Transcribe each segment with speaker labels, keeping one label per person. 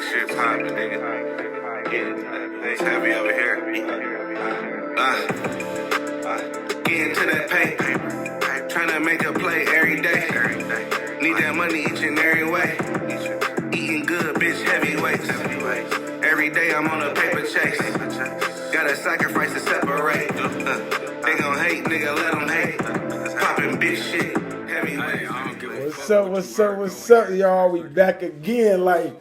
Speaker 1: shit's poppin', nigga. It's heavy over here. Get into that paper. Tryna make a play every day. Need that money each and every way. Eating good, bitch, heavyweights. Every day I'm on a paper chase. Gotta sacrifice to separate. They gon' hate, nigga, let them hate. Poppin' big shit, heavyweights.
Speaker 2: What's up, y'all? We back again like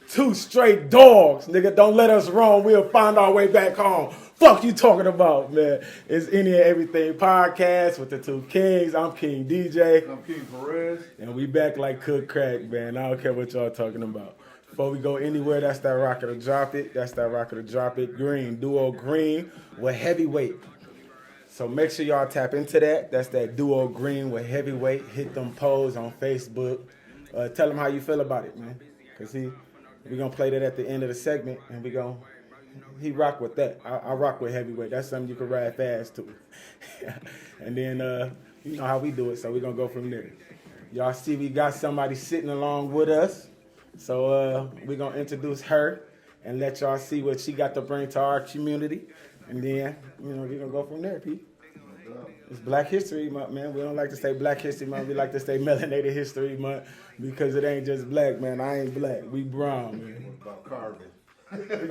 Speaker 2: two straight dogs. Nigga, don't let us roam. We'll find our way back home. Fuck you talking about, man. It's Any and Everything podcast with the two kings. I'm King DJ.
Speaker 3: I'm King Perez.
Speaker 2: And we back like cook crack, man. I don't care what y'all talking about. Before we go anywhere, that's that rocket or drop it. That's that rocket or drop it. Green, duo green with heavyweight. So make sure y'all tap into that. That's that duo green with heavyweight. Hit them polls on Facebook. Tell them how you feel about it, man. Because we're going to play that at the end of the segment. And he rock with that. I rock with heavyweight. That's something you can ride fast to. And then, you know how we do it. So we're going to go from there. Y'all see we got somebody sitting along with us. So we're going to introduce her and let y'all see what she got to bring to our community. And then, we're going to go from there, Pete. It's Black History Month, man. We don't like to say Black History Month. We like to say Melanated History Month because it ain't just black, man. I ain't black. We brown, man.
Speaker 3: What about carbon?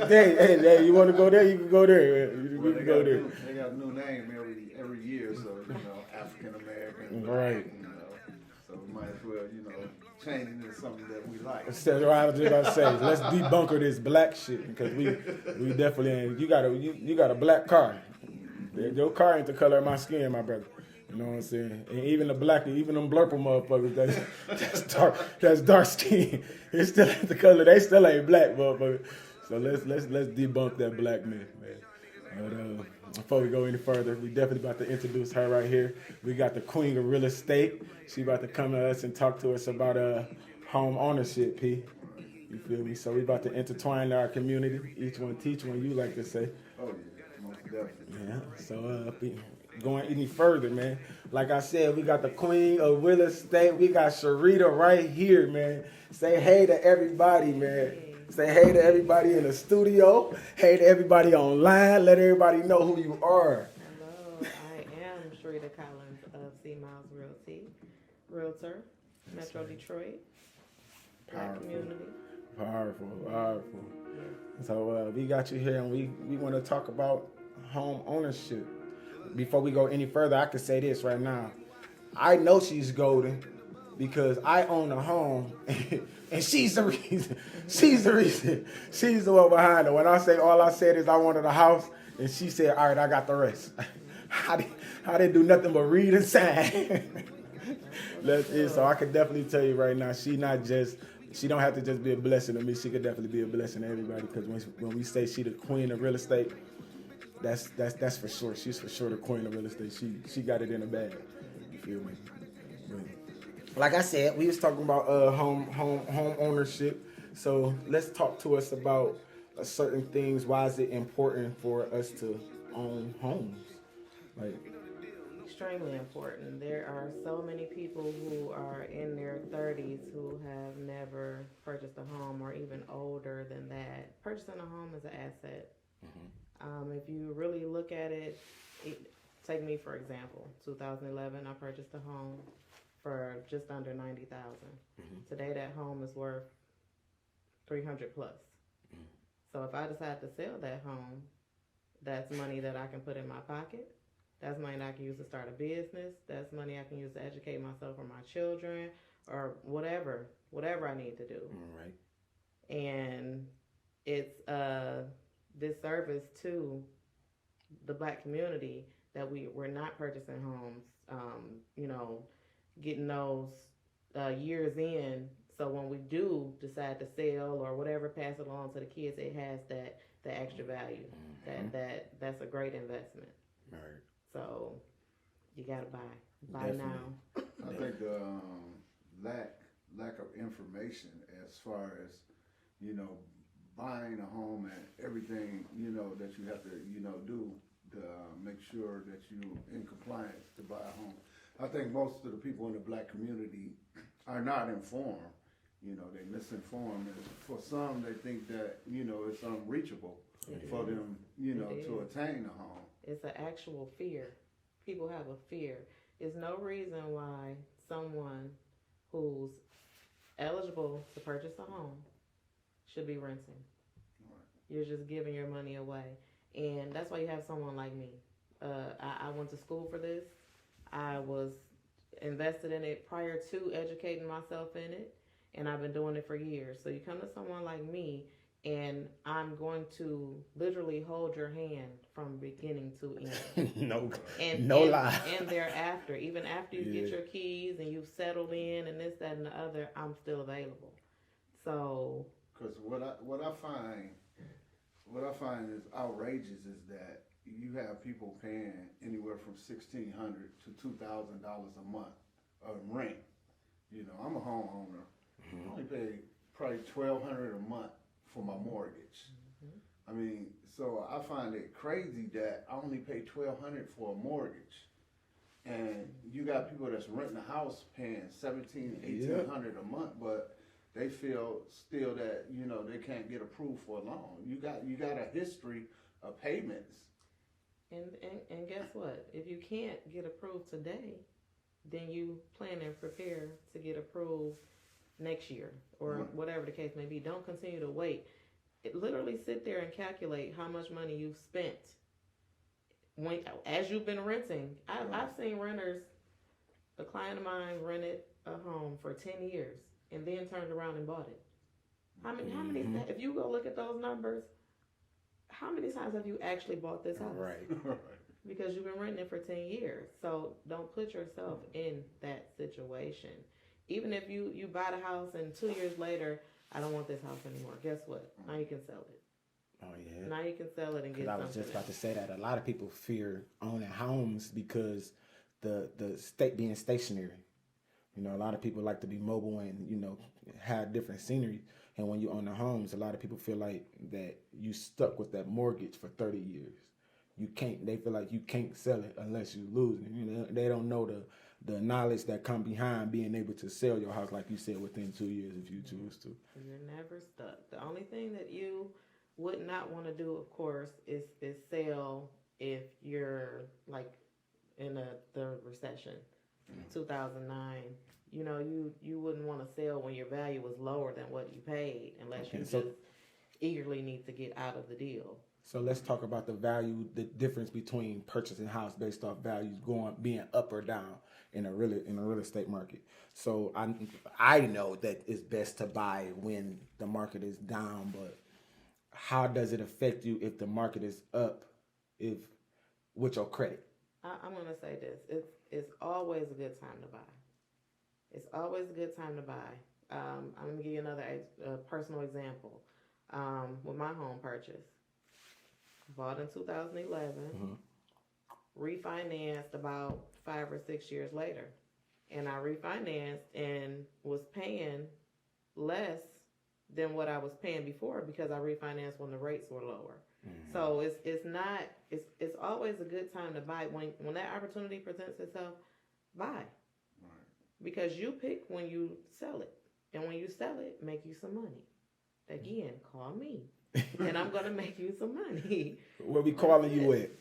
Speaker 2: Hey, you want to go there? You can go there.
Speaker 3: Well, they got a new name every year, so, African American.
Speaker 2: Right.
Speaker 3: So we might as well, change it into something that we like.
Speaker 2: That's what I was just about to say. Let's debunker this black shit because we definitely ain't. You got a black car. Your car ain't the color of my skin, my brother. You know what I'm saying? And even them blurple motherfuckers, that's dark skin. It's still ain't the color. They still ain't black, motherfucker. So let's debunk that black myth, man. But before we go any further, we definitely about to introduce her right here. We got the queen of real estate. She about to come to us and talk to us about home ownership, P. You feel me? So we about to intertwine our community. Each one teach one, you like to say.
Speaker 3: Oh, yeah, most definitely.
Speaker 2: Yeah, so going any further, man. Like I said, we got the queen of real estate. We got Scherita right here, man. Say hey to everybody, man. Say hey to everybody in the studio. Hey to everybody online. Let everybody know who you are.
Speaker 4: Hello, I am Scherita Collins of C. Miles Realtor, Metro Detroit, Black community.
Speaker 2: Powerful. So we got you here, and we want to talk about home ownership. Before we go any further, I can say this right now. I know she's golden because I own a home, and she's the reason. She's the reason. She's the one behind it. When I say all I said is I wanted a house, and she said, all right, I got the rest. I didn't do nothing but read and sign. That's it. So I can definitely tell you right now, she don't have to just be a blessing to me. She could definitely be a blessing to everybody. Because when we say she the queen of real estate, that's for sure. She's for sure the queen of real estate. She got it in the bag. You feel me? Like I said, we was talking about home ownership. So let's talk to us about certain things. Why is it important for us to own homes?
Speaker 4: Extremely important. There are so many people who are in their 30s who have never purchased a home, or even older than that. Purchasing a home is an asset. Mm-hmm. If you really look at it, take me for example. 2011, I purchased a home for just under $90,000. Mm-hmm. Today, that home is worth $300 plus. Mm-hmm. So if I decide to sell that home, that's money that I can put in my pocket. That's money that I can use to start a business. That's money I can use to educate myself or my children, or whatever I need to do.
Speaker 2: Right.
Speaker 4: And it's disservice to the black community that we're not purchasing homes, getting those years in. So when we do decide to sell or whatever, pass it along to the kids, it has the extra value. Mm-hmm. That's a great investment.
Speaker 2: Right.
Speaker 4: So you gotta buy
Speaker 2: Definitely.
Speaker 4: Now.
Speaker 3: I think the lack of information as far as buying a home and everything that you have to do to make sure that you're in compliance to buy a home. I think most of the people in the black community are not informed You know, they misinformed, and for some, they think that, you know, it's unreachable for them, you know, to attain a home.
Speaker 4: It's an actual fear. People have a fear. There's no reason why someone who's eligible to purchase a home should be renting. You're just giving your money away. And that's why you have someone like me. I went to school for this. I was invested in it prior to educating myself in it. And I've been doing it for years. So you come to someone like me, and I'm going to literally hold your hand from beginning to end.
Speaker 2: no lie.
Speaker 4: And thereafter, even after you get your keys and you've settled in and this, that, and the other, I'm still available. So,
Speaker 3: because what I find is outrageous is that you have people paying anywhere from $1,600 to $2,000 a month of rent. You know, I'm a homeowner. I only pay probably $1,200 a month for my mortgage. I mean, so I find it crazy that I only pay $1,200 for a mortgage, and you got people that's renting a house paying $1,700-$1,800 a month, but they feel still that, you know, they can't get approved for a loan. You got a history of payments.
Speaker 4: And guess what? If you can't get approved today, then you plan and prepare to get approved next year or whatever the case may be. Don't continue to wait. Literally sit there and calculate how much money you've spent as you've been renting. I've seen renters. A client of mine rented a home for 10 years and then turned around and bought it. How many? If you go look at those numbers, how many times have you actually bought this house?
Speaker 2: Right.
Speaker 4: Because you've been renting it for 10 years. So don't put yourself in that situation. Even if you buy the house and 2 years later, I don't want this house anymore. Guess what? Now you can sell it.
Speaker 2: Oh yeah.
Speaker 4: Now you can sell it and get something.
Speaker 2: I was just about to say that a lot of people fear owning homes because the state being stationary. You know, a lot of people like to be mobile and, you know, have different scenery. And when you own the homes, a lot of people feel like that you stuck with that mortgage for 30 years. They feel like you can't sell it unless you lose it. You know, they don't know the knowledge that come behind being able to sell your house, like you said, within 2 years if you choose to.
Speaker 4: You're never stuck. The only thing that you would not want to do, of course, is sell if you're like in the recession, 2009. You know, you wouldn't want to sell when your value was lower than what you paid unless you just eagerly need to get out of the deal.
Speaker 2: So let's talk about the difference between purchasing a house based off values being up or down in a real estate market. So I know that it's best to buy when the market is down, but how does it affect you if the market is up with your credit?
Speaker 4: I'm going to say this. It's always a good time to buy. It's always a good time to buy. I'm going to give you another personal example. With my home purchase. Bought in 2011, refinanced about 5 or 6 years later. And I refinanced and was paying less than what I was paying before because I refinanced when the rates were lower. So it's always a good time to buy. When that opportunity presents itself, buy. Right. Because you pick when you sell it. And when you sell it, make you some money. Again, call me. And I'm going to make you some money.
Speaker 2: Where we calling you at?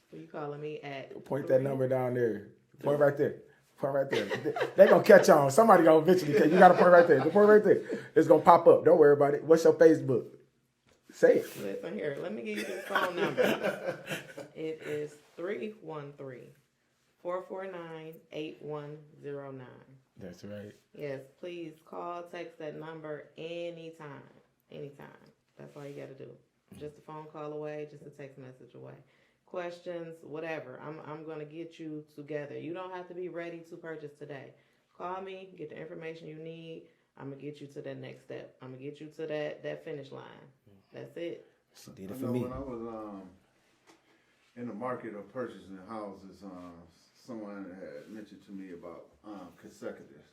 Speaker 4: Where you calling me at?
Speaker 2: Point that number down there. Point right there. Point right there. They going to catch on. Somebody going to eventually catch. You got to point right there. The point right there. It's going to pop up. Don't worry about it. What's your Facebook? Say it.
Speaker 4: Listen here. Let me give you this phone number. It is 313-449-8109.
Speaker 2: That's right.
Speaker 4: Yes, please call, text that number anytime. Anytime. That's all you got to do. Just a phone call away, just a text message away. Questions, whatever. I'm going to get you together. You don't have to be ready to purchase today. Call me, get the information you need. I'm going to get you to that next step. I'm going to get you to that finish line. That's it.
Speaker 2: She did it for me.
Speaker 3: When I was in the market of purchasing houses, someone had mentioned to me about consecutive.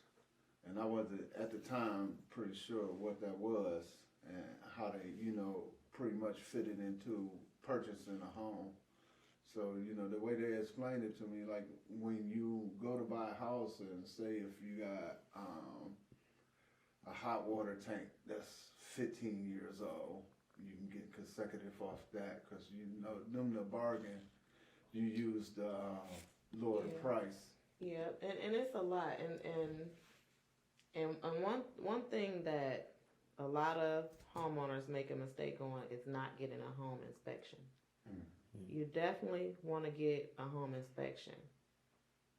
Speaker 3: And I wasn't, at the time, pretty sure what that was and how they, you know, pretty much fitted into purchasing a home. So, you know, the way they explained it to me, like when you go to buy a house and say if you got a hot water tank that's 15 years old. You can get consecutive off that because you know them the bargain. You use the lower the
Speaker 4: Yeah.
Speaker 3: price.
Speaker 4: Yeah, and it's a lot, and one thing that a lot of homeowners make a mistake on is not getting a home inspection. You definitely want to get a home inspection.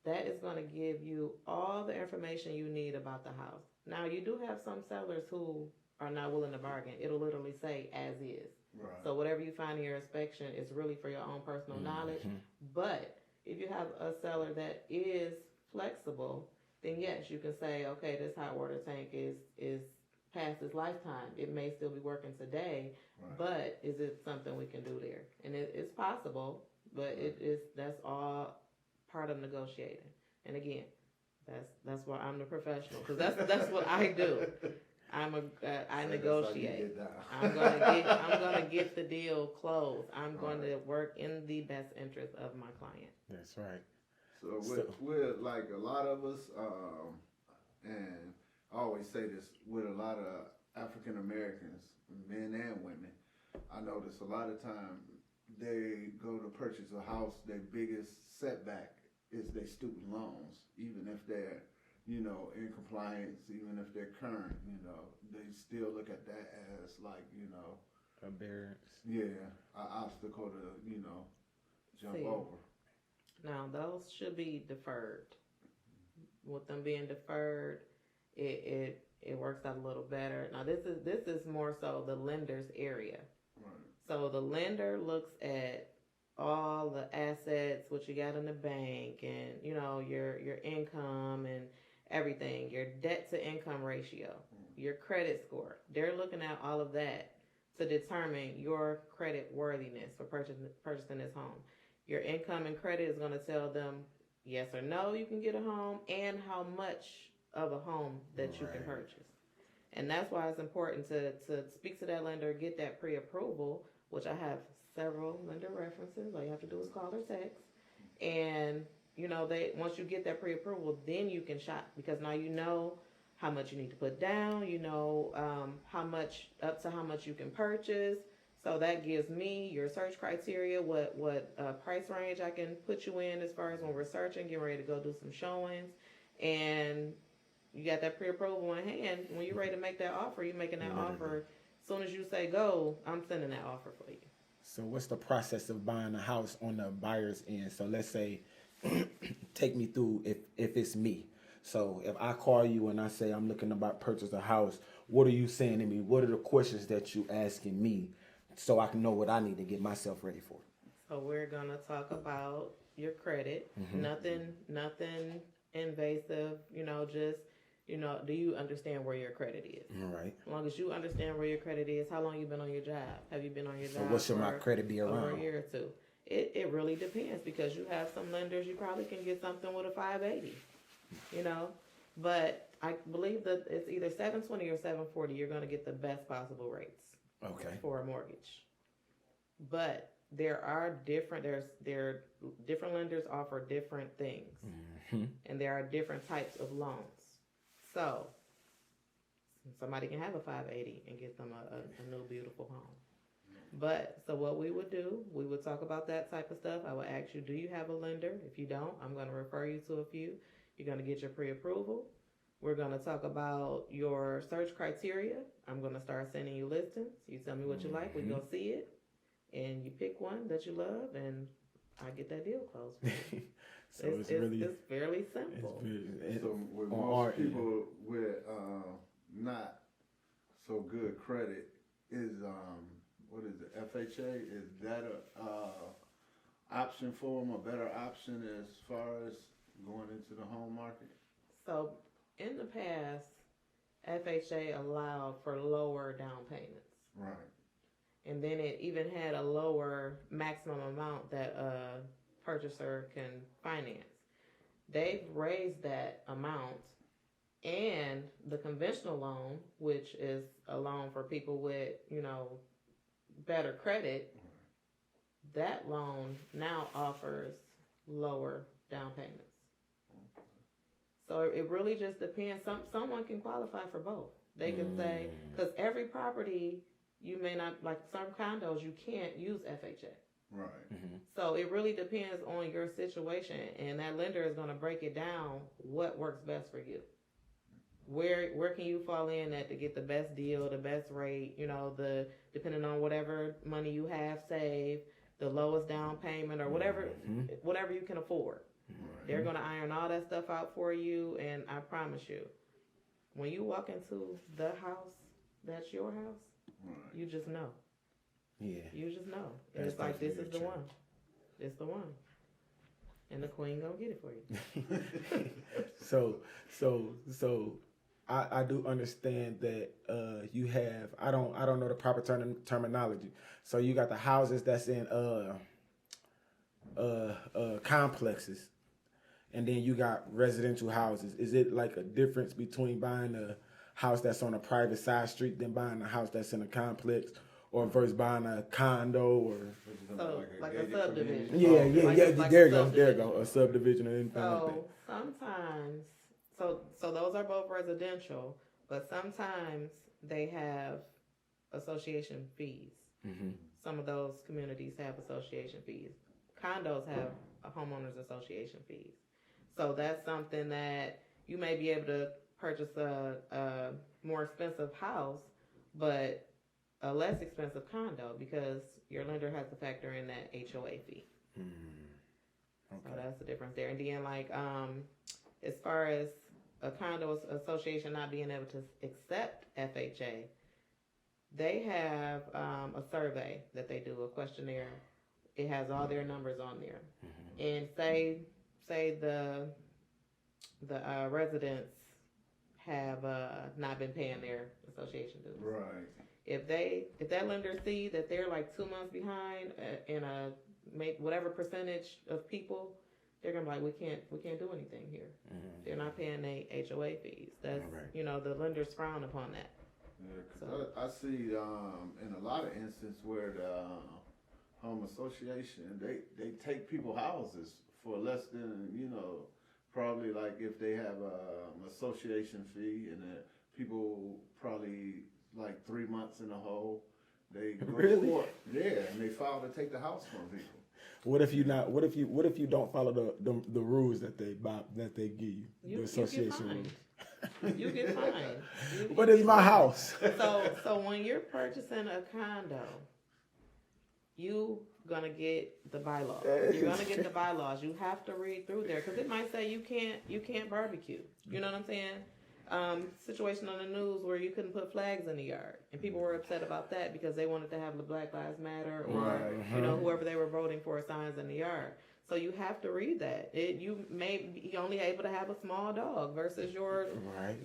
Speaker 4: That is going to give you all the information you need about the house. Now, you do have some sellers who are not willing to bargain. It'll literally say as is.
Speaker 3: Right.
Speaker 4: So whatever you find in your inspection is really for your own personal knowledge. But if you have a seller that is flexible, then yes, you can say, okay, this hot water tank is past its lifetime. It may still be working today,
Speaker 3: Right.
Speaker 4: but is it something we can do there? And it's possible, but that's all part of negotiating. And again, that's why I'm the professional, because that's what I do. I negotiate. I'm gonna get the deal closed. I'm going to work in the best interest of my client.
Speaker 2: That's right.
Speaker 3: So we're like a lot of us, and I always say this with a lot of African Americans, men and women. I notice a lot of time they go to purchase a house. Their biggest setback is their student loans, even if they're in compliance, even if they're current. They still look at that as like
Speaker 2: A barrier.
Speaker 3: an obstacle to jump
Speaker 4: See.
Speaker 3: over.
Speaker 4: Now those should be deferred. With them being deferred, it works out a little better. Now this is more so the lender's area.
Speaker 3: Right.
Speaker 4: So the lender looks at all the assets, what you got in the bank, and your income and everything, your debt to income ratio, your credit score. They're looking at all of that to determine your credit worthiness for purchasing this home. Your income and credit is going to tell them yes or no you can get a home, and how much of a home that you can purchase. And that's why it's important to speak to that lender, get that pre-approval, which I have several lender references. All you have to do is call or text. And they once you get that pre-approval, then you can shop, because now you know how much you need to put down, how much you can purchase. So that gives me your search criteria, what price range I can put you in as far as when we're searching, getting ready to go do some showings. And you got that pre-approval in hand. When you're ready to make that offer, you're making that offer. As soon as you say go, I'm sending that offer for you.
Speaker 2: So what's the process of buying a house on the buyer's end? So let's say, take me through if it's me. So if I call you and I say I'm looking to purchase a house, what are you saying to me? What are the questions that you asking me so I can know what I need to get myself ready for?
Speaker 4: So we're gonna talk about your credit. Nothing invasive. Do you understand where your credit is?
Speaker 2: All right.
Speaker 4: As long as you understand where your credit is, how long you been on your job? Have you been on your job?
Speaker 2: So what should my credit be
Speaker 4: over
Speaker 2: around?
Speaker 4: a year or two? It really depends, because you have some lenders, you probably can get something with a 580, but I believe that it's either 720 or 740. You're going to get the best possible rates.
Speaker 2: Okay.
Speaker 4: For a mortgage. But there are different lenders offer different things. And there are different types of loans. So somebody can have a 580 and get them a new beautiful home. But so what we would do, we would talk about that type of stuff. I would ask you, do you have a lender? If you don't, I'm going to refer you to a few. You're going to get your pre-approval. We're going to talk about your search criteria. I'm going to start sending you listings. You tell me what you like. We go see it. And you pick one that you love, and I get that deal closed for you.
Speaker 2: So it's
Speaker 4: fairly simple.
Speaker 3: So with most people with not so good credit is what is it, FHA? Is that a option for them, a better option as far as going into the home market?
Speaker 4: So in the past, FHA allowed for lower down payments.
Speaker 3: Right.
Speaker 4: And then it even had a lower maximum amount that a purchaser can finance. They've raised that amount, and the conventional loan, which is a loan for people with, better credit, that loan now offers lower down payments. So it really just depends. Someone can qualify for both. They can say, because every property you may not, like some condos, you can't use FHA.
Speaker 3: Right.
Speaker 4: So it really depends on your situation, and that lender is going to break it down what works best for you. Where can you fall in at to get the best deal, the best rate, depending on whatever money you have saved, the lowest down payment, or whatever you can afford.
Speaker 3: Right.
Speaker 4: They're going to iron all that stuff out for you, and I promise you, when you walk into the house that's your house,
Speaker 3: Right.
Speaker 4: you just know.
Speaker 2: Yeah.
Speaker 4: You just know. And
Speaker 2: That's
Speaker 4: it's like, this is
Speaker 2: definitely
Speaker 4: the
Speaker 2: true.
Speaker 4: one. It's the one. And the queen gonna get it for you.
Speaker 2: So I do understand that you have I don't know the proper terminology. So you got the houses that's in complexes, and then you got residential houses. Is it like a difference between buying a house that's on a private side street than buying a house that's in a complex, or versus buying a condo or?
Speaker 4: So, like a
Speaker 3: gated
Speaker 4: subdivision.
Speaker 3: community?
Speaker 2: Yeah.
Speaker 4: Like
Speaker 2: There
Speaker 4: a
Speaker 2: you go,
Speaker 4: subdivision.
Speaker 2: a subdivision or anything like that.
Speaker 4: So sometimes, so those are both residential, but sometimes they have association fees. Some of those communities have association fees. Condos have a homeowners association fees. So that's something that you may be able to purchase a more expensive house, but a less expensive condo, because your lender has to factor in that HOA fee. So that's the difference there. And then, like, as far as a condo association not being able to accept FHA, they have a survey that they do, a questionnaire. It has all their numbers on there. And say the residents have not been paying their association dues.
Speaker 3: Right.
Speaker 4: If that lender see that they're like 2 months behind in whatever percentage of people, they're gonna be like, we can't do anything here. They're not paying their HOA fees. That's the lenders frown upon that.
Speaker 3: Yeah, cause I see in a lot of instances where the home association they take people houses for less than probably, like, if they have a association fee and people probably like 3 months in a hole, they go to court. Yeah, and they file to take the house from people.
Speaker 2: What if you don't follow the rules that they give you? The association rules.
Speaker 4: You get fined.
Speaker 2: But it's my house.
Speaker 4: So when you're purchasing a condo, you gonna get the bylaws. You're gonna get the bylaws. You have to read through there, because it might say you can't barbecue. You know what I'm saying? Situation on the news where you couldn't put flags in the yard, and people were upset about that because they wanted to have the Black Lives Matter or whoever they were voting for signs in the yard. So you have to read that. You may be only able to have a small dog versus your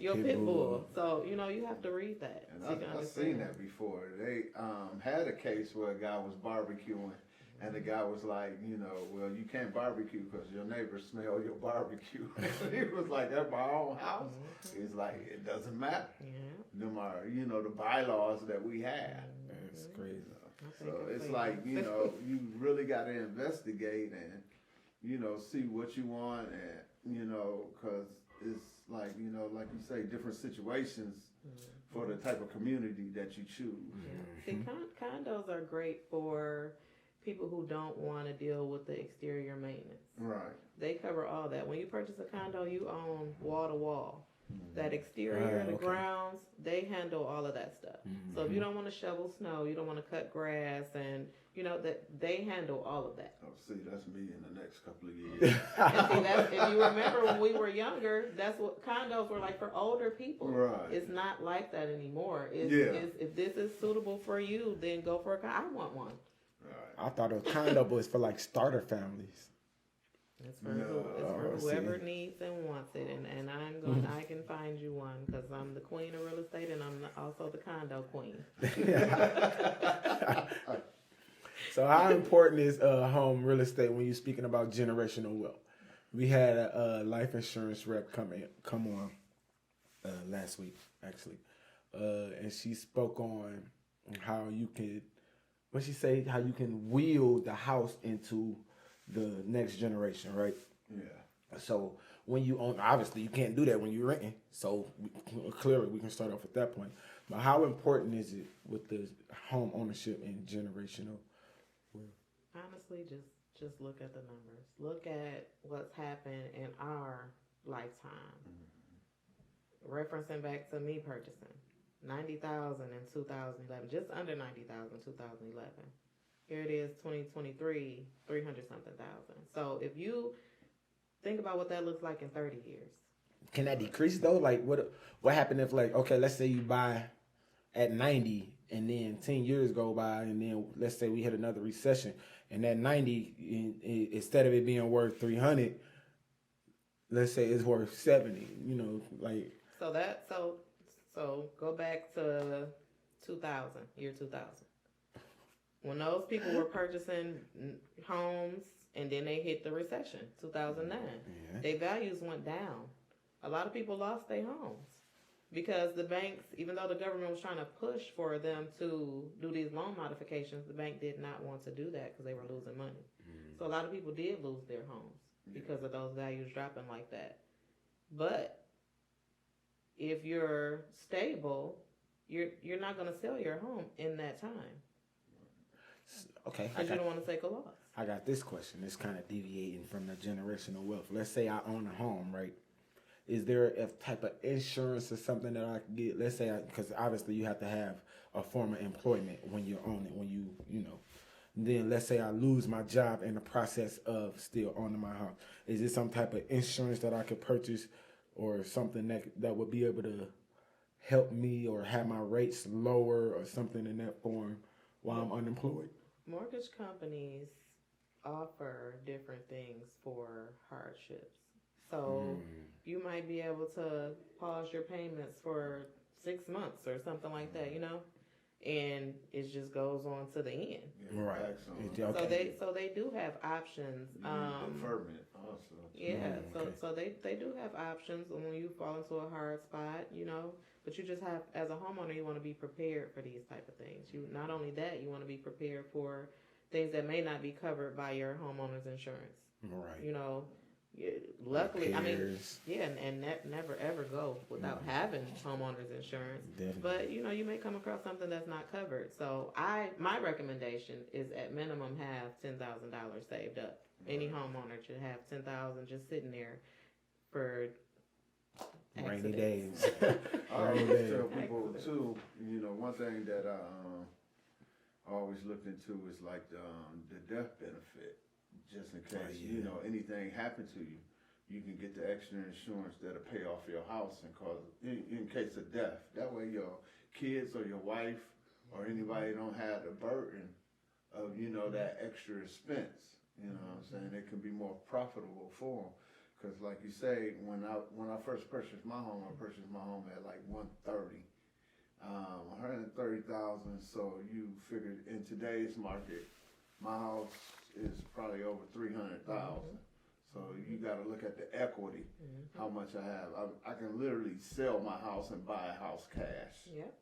Speaker 4: pit bull. So you have to read that.
Speaker 3: And I've seen that before. They had a case where a guy was barbecuing, and the guy was like, well, you can't barbecue because your neighbors smell your barbecue. And he was like, that's my own house. He's like, it doesn't matter. Yeah. Them are, the bylaws that we have.
Speaker 2: That's crazy.
Speaker 3: So it's like, you really got to investigate and, see what you want, and, because it's like, like you say, different situations for the type of community that you choose.
Speaker 4: Yeah. See, condos are great for people who don't want to deal with the exterior maintenance.
Speaker 3: Right.
Speaker 4: They cover all that. When you purchase a condo, you own wall to wall. That exterior, the grounds, they handle all of that stuff. So if you don't want to shovel snow, you don't want to cut grass, and that they handle all of that.
Speaker 3: Oh, see, that's me in the next couple of years.
Speaker 4: And see, if you remember when we were younger, that's what condos were like for older people.
Speaker 3: Right.
Speaker 4: It's not like that anymore. It's, if this is suitable for you, then go for a condo. I want one.
Speaker 2: I thought a condo was for like starter families.
Speaker 4: It's for whoever needs and wants it, and I can find you one, because I'm the queen of real estate, and I'm also the condo queen.
Speaker 2: So how important is home real estate when you're speaking about generational wealth? We had a life insurance rep come on last week, actually, and she spoke on how you can, how you can wield the house into the next generation, right?
Speaker 3: Yeah.
Speaker 2: So when you own, obviously you can't do that when you're renting. So clearly we can start off at that point. But how important is it with the home ownership and generational wealth?
Speaker 4: Honestly, just look at the numbers. Look at what's happened in our lifetime. Referencing back to me purchasing 90,000 in 2011, just under 90,000 2011. Here it is, 2023, 300 something thousand. So if you think about what that looks like in 30 years.
Speaker 2: Can that decrease though? Like what happened if, like, okay, let's say you buy at 90 and then 10 years go by and then let's say we hit another recession and that 90, instead of it being worth 300, let's say it's worth 70, like.
Speaker 4: So go back to 2000, year 2000. When those people were purchasing homes and then they hit the recession, 2009, their values went down. A lot of people lost their homes because the banks, even though the government was trying to push for them to do these loan modifications, the bank did not want to do that because they were losing money. So a lot of people did lose their homes because of those values dropping like that. But if you're stable, you're not going to sell your home in that time.
Speaker 2: Okay.
Speaker 4: Because you don't want to take a loss.
Speaker 2: I got this question. It's kind of deviating from the generational wealth. Let's say I own a home, right? Is there a type of insurance or something that I can get? Let's say, because obviously you have to have a form of employment when you own it, when then let's say I lose my job in the process of still owning my house. Is there some type of insurance that I could purchase or something that would be able to help me or have my rates lower or something in that form while I'm unemployed?
Speaker 4: Mortgage companies offer different things for hardships. So you might be able to pause your payments for 6 months or something like that, and it just goes on to the end.
Speaker 2: Right.
Speaker 4: Okay. So they do have options.
Speaker 3: Deferment also.
Speaker 4: Yeah. So they do have options when you fall into a hard spot, But you just have, as a homeowner, you want to be prepared for these type of things. You not only that, you want to be prepared for things that may not be covered by your homeowner's insurance.
Speaker 2: Right.
Speaker 4: Luckily,
Speaker 2: Repairs.
Speaker 4: and never ever go without having homeowner's insurance.
Speaker 2: Definitely.
Speaker 4: But you may come across something that's not covered. So my recommendation is at minimum have $10,000 saved up. Any homeowner should have $10,000 just sitting there for
Speaker 2: rainy days.
Speaker 3: I always tell people too. One thing that I always looked into is like the death benefit. Just in case, anything happened to you, you can get the extra insurance that'll pay off your house in case of death. That way your kids or your wife or anybody don't have the burden of, that extra expense. You know what I'm saying? It can be more profitable for them. Because like you say, when I first purchased my home, I purchased my home at like 130. 130,000, so you figured in today's market, my house is probably over 300,000. So you got to look at the equity, how much I have. I can literally sell my house and buy a house cash.
Speaker 4: Yep.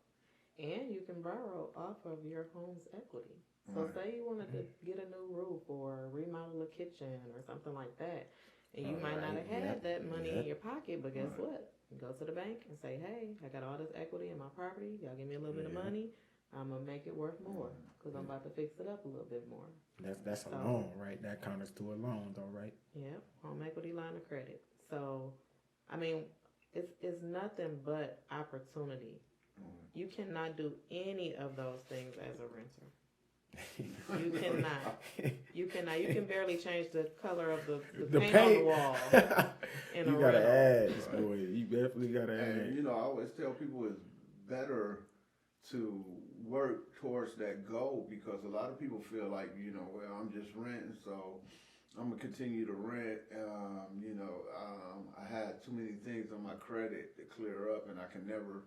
Speaker 4: And you can borrow off of your home's equity. So say you wanted to get a new roof or remodel a kitchen or something like that, and you might not have had that money in your pocket, but guess what? You go to the bank and say, hey, I got all this equity in my property. Y'all give me a little bit of money. I'm going to make it worth more because I'm about to fix it up a little bit more.
Speaker 2: That's a loan, right? That counts to a loan, though, right?
Speaker 4: Yeah, home equity line of credit. So, it's nothing but opportunity. You cannot do any of those things as a renter. You cannot. You can barely change the color of the paint on the wall.
Speaker 2: You gotta add, boy. You definitely gotta add.
Speaker 3: And I always tell people it's better to work towards that goal because a lot of people feel like, well, I'm just renting, so I'm gonna continue to rent. I had too many things on my credit to clear up, and I can never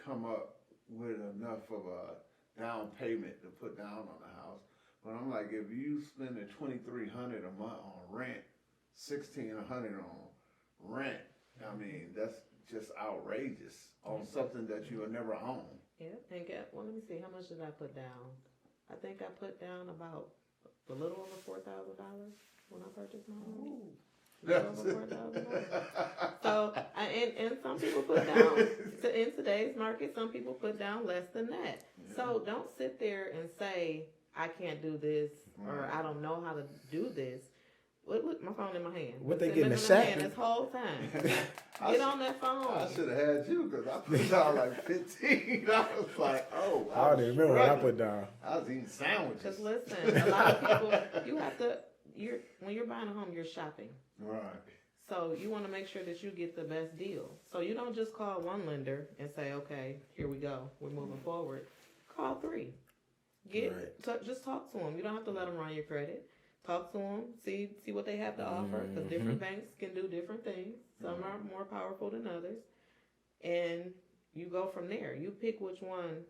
Speaker 3: come up with enough of a down payment to put down on the house. But I'm like, if you spending $2,300 a month on rent, $1,600 on rent, that's just outrageous on something that you will never own.
Speaker 4: Yeah, and let me see, how much did I put down? I think I put down about a little over $4,000 when I purchased my home. Over $4,000. So, and some people put down, in today's market, some people put down less than that.
Speaker 3: Yeah.
Speaker 4: So don't sit there and say, I can't do this, or I don't know how to do this. Look, my phone in my hand.
Speaker 2: What they
Speaker 4: It's
Speaker 2: getting
Speaker 4: been
Speaker 2: a
Speaker 4: in my
Speaker 2: shot?
Speaker 4: hand this whole time. Get on that phone.
Speaker 3: I should have had you because I put down like 15. I was like, oh.
Speaker 2: I don't even remember what I put down.
Speaker 3: I was eating sandwiches.
Speaker 4: Because listen, a lot of people, you have to, when you're buying a home, you're shopping.
Speaker 3: Right.
Speaker 4: So you want to make sure that you get the best deal. So you don't just call one lender and say, okay, here we go, we're moving forward. Call 3. Just talk to them. You don't have to let them run your credit. Talk to them, see what they have to offer, because different banks can do different things. Some are more powerful than others. And you go from there. You pick which one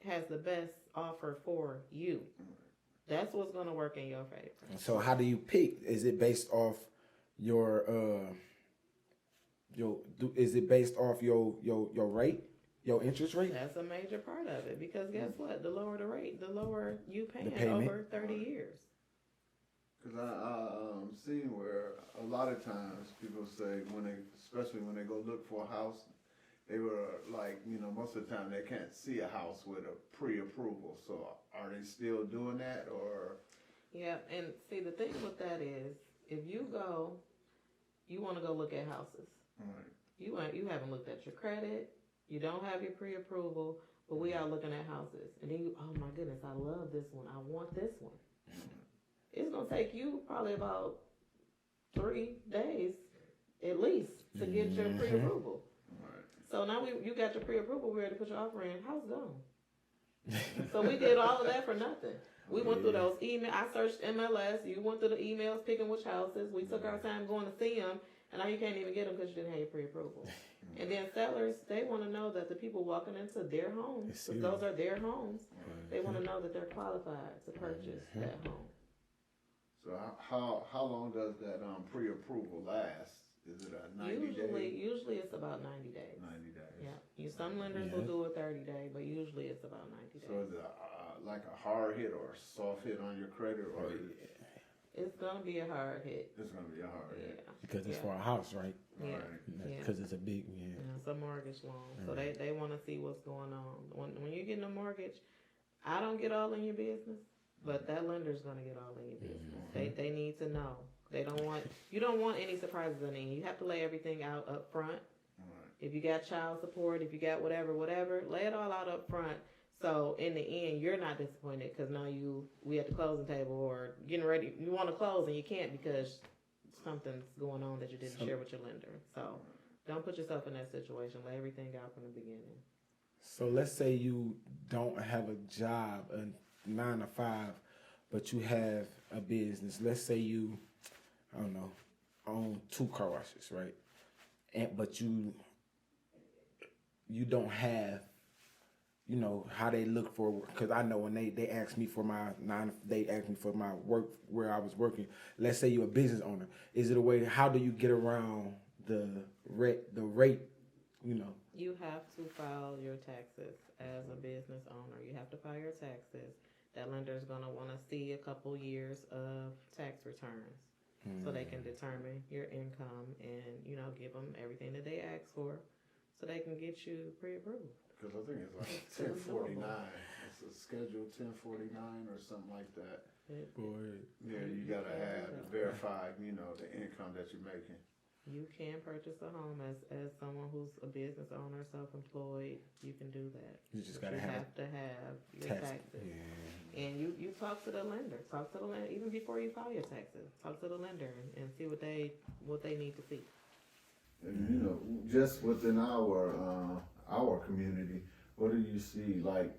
Speaker 4: has the best offer for you. That's what's going to work in your favor.
Speaker 2: So how do you pick? Is it based off your is it based off your rate, your interest rate?
Speaker 4: That's a major part of it, because guess what? The lower the rate, the lower you paying
Speaker 2: payment.
Speaker 4: over 30 years.
Speaker 3: Because I'm seeing where a lot of times people say especially when they go look for a house, they were like, most of the time they can't see a house with a pre-approval. So are they still doing that, or?
Speaker 4: Yeah, and see, the thing with that is, if you want to go look at houses.
Speaker 3: Right.
Speaker 4: You haven't looked at your credit. You don't have your pre-approval, but we are looking at houses. And then oh my goodness, I love this one. I want this one. It's going to take you probably about 3 days at least to get your pre-approval.
Speaker 3: Right.
Speaker 4: So now you got your pre-approval, we're ready to put your offer in. House gone. So we did all of that for nothing. We went through those emails. I searched MLS. You went through the emails picking which houses. We took our time going to see them, and now you can't even get them because you didn't have your pre-approval. And then sellers, they want to know that the people walking into their homes, because those are their homes, they want to know that they're qualified to purchase that home.
Speaker 3: So how long does that pre-approval last? Is it a 90 days?
Speaker 4: Usually it's about 90 days.
Speaker 3: 90 days.
Speaker 4: Yeah. Some lenders will do a 30-day, but usually it's about 90 days.
Speaker 3: So is it like a hard hit or a soft hit on your credit, or
Speaker 4: It's gonna be a hard hit.
Speaker 3: it's gonna be a hard hit?
Speaker 2: Because it's for a house, right?
Speaker 4: Yeah.
Speaker 2: Because it's a big
Speaker 4: It's a mortgage loan, so they want to see what's going on. When you're getting a mortgage, I don't get all in your business, but that lender's gonna get all in your business. They need to know. You don't want any surprises in the end. You have to lay everything out up front.
Speaker 3: Right.
Speaker 4: If you got child support, if you got whatever, lay it all out up front. So in the end, you're not disappointed because now we at the closing table or getting ready. You want to close and you can't because something's going on that you didn't share with your lender. So don't put yourself in that situation. Lay everything out from the beginning.
Speaker 2: So let's say you don't have a job, a 9 to 5, but you have a business. Let's say you, I don't know, own 2 car washes, right? But you don't have, how they look for, because I know when they asked me for my work where I was working. Let's say you're a business owner. Is it a way? How do you get around the rate?
Speaker 4: You have to file your taxes as a business owner. You have to file your taxes. That lender is going to want to see a couple years of tax returns so they can determine your income and, give them everything that they ask for so they can get you pre-approved.
Speaker 3: Because I think it's like 1049. It's a schedule 1049 or something like that. Yeah, you got to have verified, the income that you're making.
Speaker 4: You can purchase a home as someone who's a business owner, self-employed. You can do that.
Speaker 2: You just got to have
Speaker 4: your taxes. Yeah. And you talk to the lender. Talk to the lender even before you file your taxes. Talk to the lender and see what they need to see.
Speaker 3: And, just within our community, what do you see like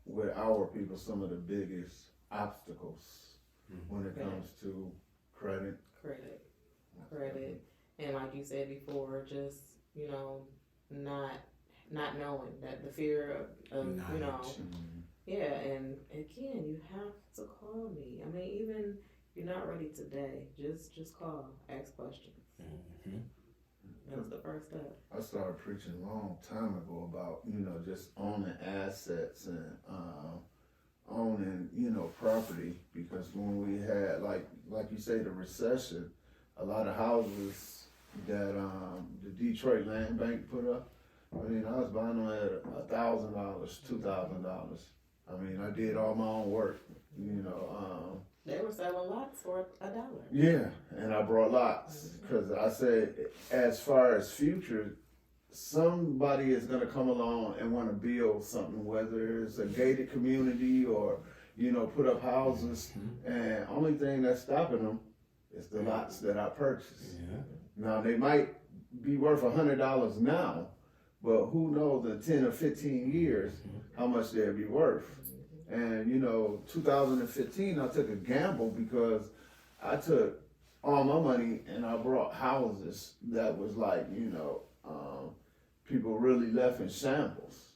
Speaker 3: with our people? Some of the biggest obstacles when it comes to credit.
Speaker 4: And like you said before, just, not knowing that the fear of yeah, and again, you have to call me. I mean, even if you're not ready today, just call, ask questions. That's the first step.
Speaker 3: I started preaching a long time ago about, just owning assets and owning, property, because when we had, like you say, the recession, a lot of houses that the Detroit Land Bank put up. I mean, I was buying them at $1,000, $2,000. I mean, I did all my own work, you know.
Speaker 4: They were selling lots for $1.
Speaker 3: Yeah, and I brought lots because I said, as far as future, somebody is going to come along and want to build something, whether it's a gated community or, you know, put up houses. And only thing that's stopping them is the lots that I purchased.
Speaker 2: Yeah.
Speaker 3: Now, they might be worth $100 now, but who knows in 10 or 15 years how much they'll be worth. And, you know, 2015, I took a gamble because I took all my money and I brought houses that was like, you know, people really left in shambles.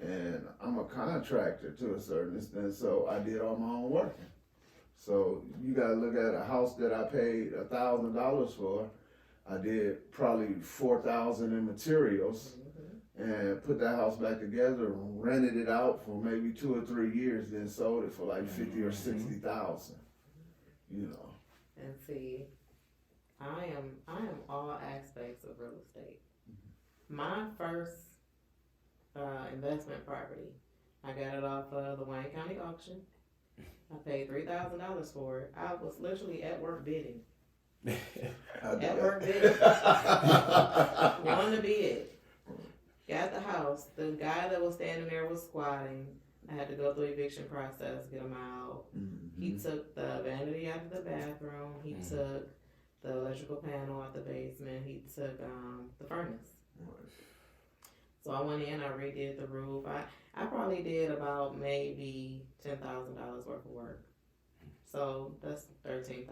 Speaker 3: And I'm a contractor to a certain extent, so I did all my own working. So you gotta look at a house that I paid $1,000 for. I did probably $4,000 in materials and put that house back together and rented it out for maybe 2 or 3 years, then sold it for like 50 or 60,000. You know.
Speaker 4: And see, I am all aspects of real estate. My first investment property, I got it off of the Wayne County auction. I paid $3,000 for it. I was literally at work bidding. At work bidding. Won the bid. Got the house. The guy that was standing there was squatting. I had to go through eviction process, get him out. He took the vanity out of the bathroom. He took the electrical panel out the basement. He took the furnace. So I went in, I redid the roof. I probably did about maybe $10,000 worth of work. So that's $13,000.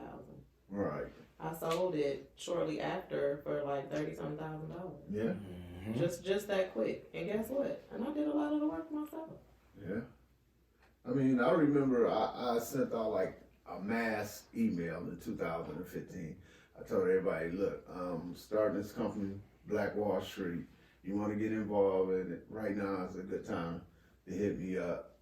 Speaker 3: Right.
Speaker 4: I sold it shortly after for like $30-something thousand.
Speaker 3: Yeah.
Speaker 4: Just that quick. And guess what? And I did a lot of the work myself.
Speaker 3: Yeah. I mean, I remember I sent out like a mass email in 2015. I told everybody, look, I'm starting this company, Black Wall Street. You want to get involved in it, right now is a good time to hit me up.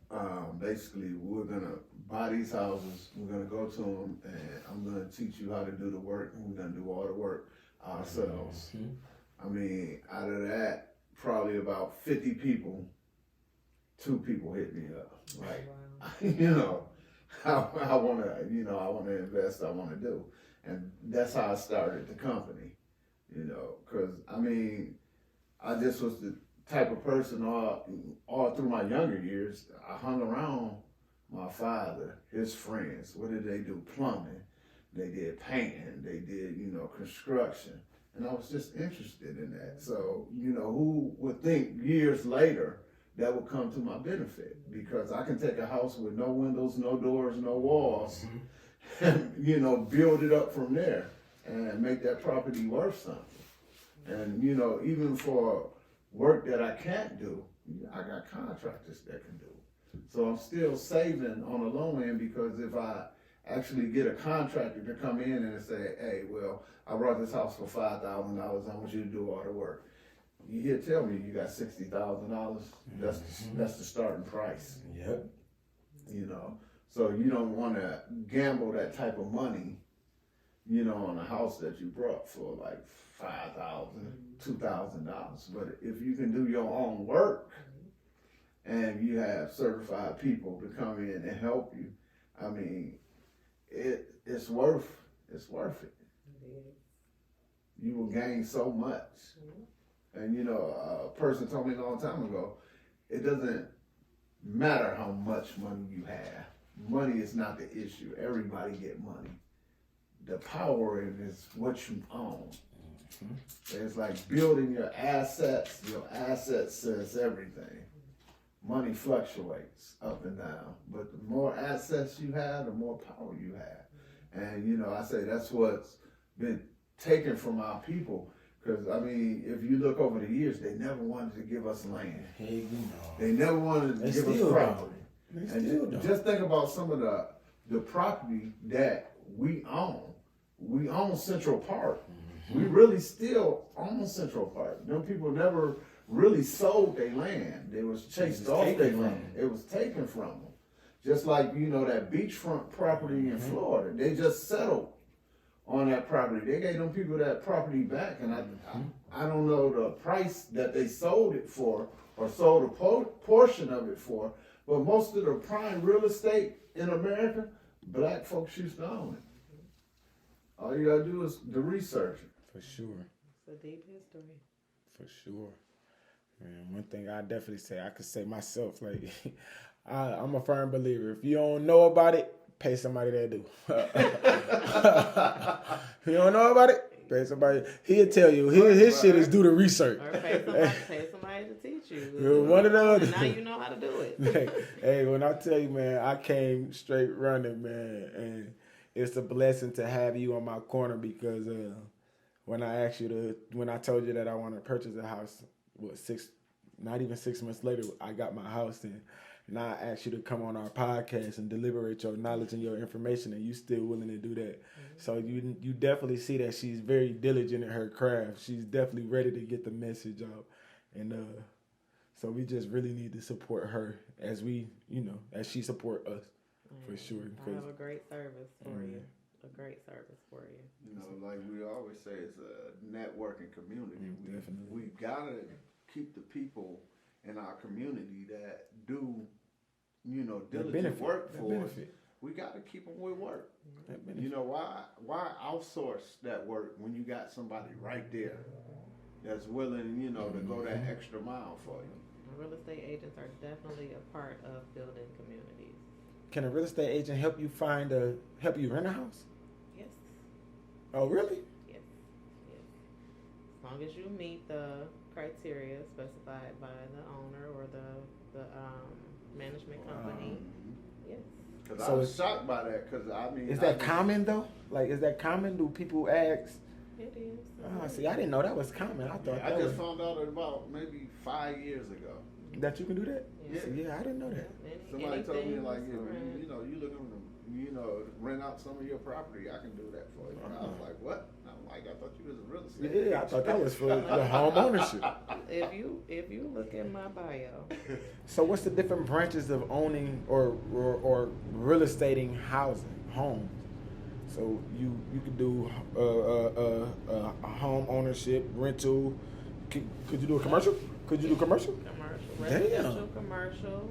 Speaker 3: Basically, we're going to buy these houses, we're going to go to them, and I'm going to teach you how to do the work, and we're going to do all the work ourselves. I mean, out of that, probably about 50 people, 2 people hit me up. Like,
Speaker 4: Wow.
Speaker 3: you know, I want to, you know, I want to invest, I want to do. And that's how I started the company, you know, because, I mean, I just was the type of person all through my younger years. I hung around my father, his friends. What did they do? Plumbing. They did painting. They did, you know, construction. And I was just interested in that. So, you know, who would think years later that would come to my benefit? Because I can take a house with no windows, no doors, no walls, and, you know, build it up from there and make that property worth something. And, you know, even for work that I can't do, I got contractors that can do. So I'm still saving on the low end, because if I actually get a contractor to come in and say, hey, well, I brought this house for $5,000, I want you to do all the work. You here tell me you got $60,000, that's the starting price.
Speaker 2: Yep.
Speaker 3: You know, so you don't want to gamble that type of money, you know, on a house that you brought for like $5,000, $2,000. But if you can do your own work and you have certified people to come in and help you, I mean, it's worth it. You will gain so much. And you know, a person told me a long time ago, it doesn't matter how much money you have. Money is not the issue. Everybody get money. The power in it is what you own. It's like building your assets. Your assets says everything. Money fluctuates up and down, but the more assets you have, the more power you have. And you know, I say that's what's been taken from our people. Because, I mean, if you look over the years, they never wanted to give us land.
Speaker 2: Hey, you know.
Speaker 3: They never wanted to give us property. And just think about some of the property that we own. We own Central Park. We really still own Central Park. Them people never really sold their land. They was chased off their land. It was taken from them. Just like, you know, that beachfront property in Florida. They just settled on that property. They gave them people that property back, and I don't know the price that they sold it for or sold a portion of it for, but most of the prime real estate in America, black folks used to own it. All you gotta do is the research.
Speaker 2: For sure.
Speaker 4: It's a deep history.
Speaker 2: For sure. Man, one thing I definitely say, I could say myself, like, I'm a firm believer. If you don't know about it, pay somebody that do. If you don't know about it, pay somebody. He'll tell you. His shit is do the research.
Speaker 4: Or pay somebody to teach you.
Speaker 2: You're one of the other.
Speaker 4: Now you know how to do it.
Speaker 2: Hey, when I tell you, man, I came straight running, man, and it's a blessing to have you on my corner because when I told you that I want to purchase a house, not even 6 months later, I got my house and now I asked you to come on our podcast and deliberate your knowledge and your information, and you still willing to do that. Mm-hmm. So you definitely see that she's very diligent in her craft. She's definitely ready to get the message out, and so we just really need to support her as as she support us, for sure.
Speaker 4: I have a great service for you. A great service for you.
Speaker 3: You know, like we always say, it's a networking community.
Speaker 2: Definitely.
Speaker 3: We gotta keep the people in our community that do, diligent work for us. We gotta keep them with work. You know, why outsource that work when you got somebody right there that's willing, to go that extra mile for you?
Speaker 4: Real estate agents are definitely a part of building communities.
Speaker 2: Can a real estate agent help you rent a house?
Speaker 4: Yes.
Speaker 2: Oh, really?
Speaker 4: Yes. As long as you meet the criteria specified by the owner or the management company. Yes.
Speaker 3: Because I was shocked by that. Because
Speaker 2: is that common though? Like, is that common? Do people ask?
Speaker 4: It is.
Speaker 2: Oh, see, I didn't know that was common. I thought
Speaker 3: I just found out about maybe 5 years ago.
Speaker 2: That you can do that?
Speaker 3: Yeah.
Speaker 2: See, I didn't know that.
Speaker 3: Somebody told me like, you looking to rent out some of your property, I can do that for you. I was like, what? I'm like, I thought you was a real estate.
Speaker 2: Yeah, I thought that was for the home ownership.
Speaker 4: If you look at my bio.
Speaker 2: So what's the different branches of owning or real estating homes? So you could do a home ownership, rental. Could you do a commercial? Could you do commercial?
Speaker 4: Commercial, residential, commercial.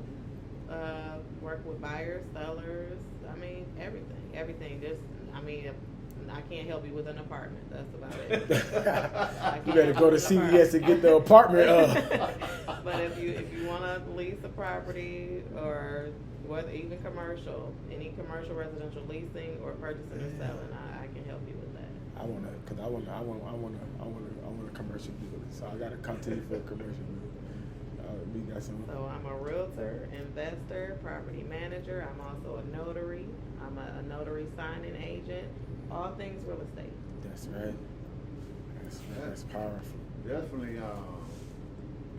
Speaker 4: Work with buyers, sellers. I mean, everything. I can't help you with an apartment. That's about it.
Speaker 2: You better go to CVS and get the apartment.
Speaker 4: But if you want to lease a property or whether even commercial, any commercial residential leasing or purchasing and selling, I can help you with that.
Speaker 2: I want a commercial deal. So I gotta come to you for a commercial deal. We got some.
Speaker 4: So I'm a realtor, investor, property manager. I'm also a notary. I'm a notary signing agent. All things real estate.
Speaker 2: That's right. That's powerful.
Speaker 3: Definitely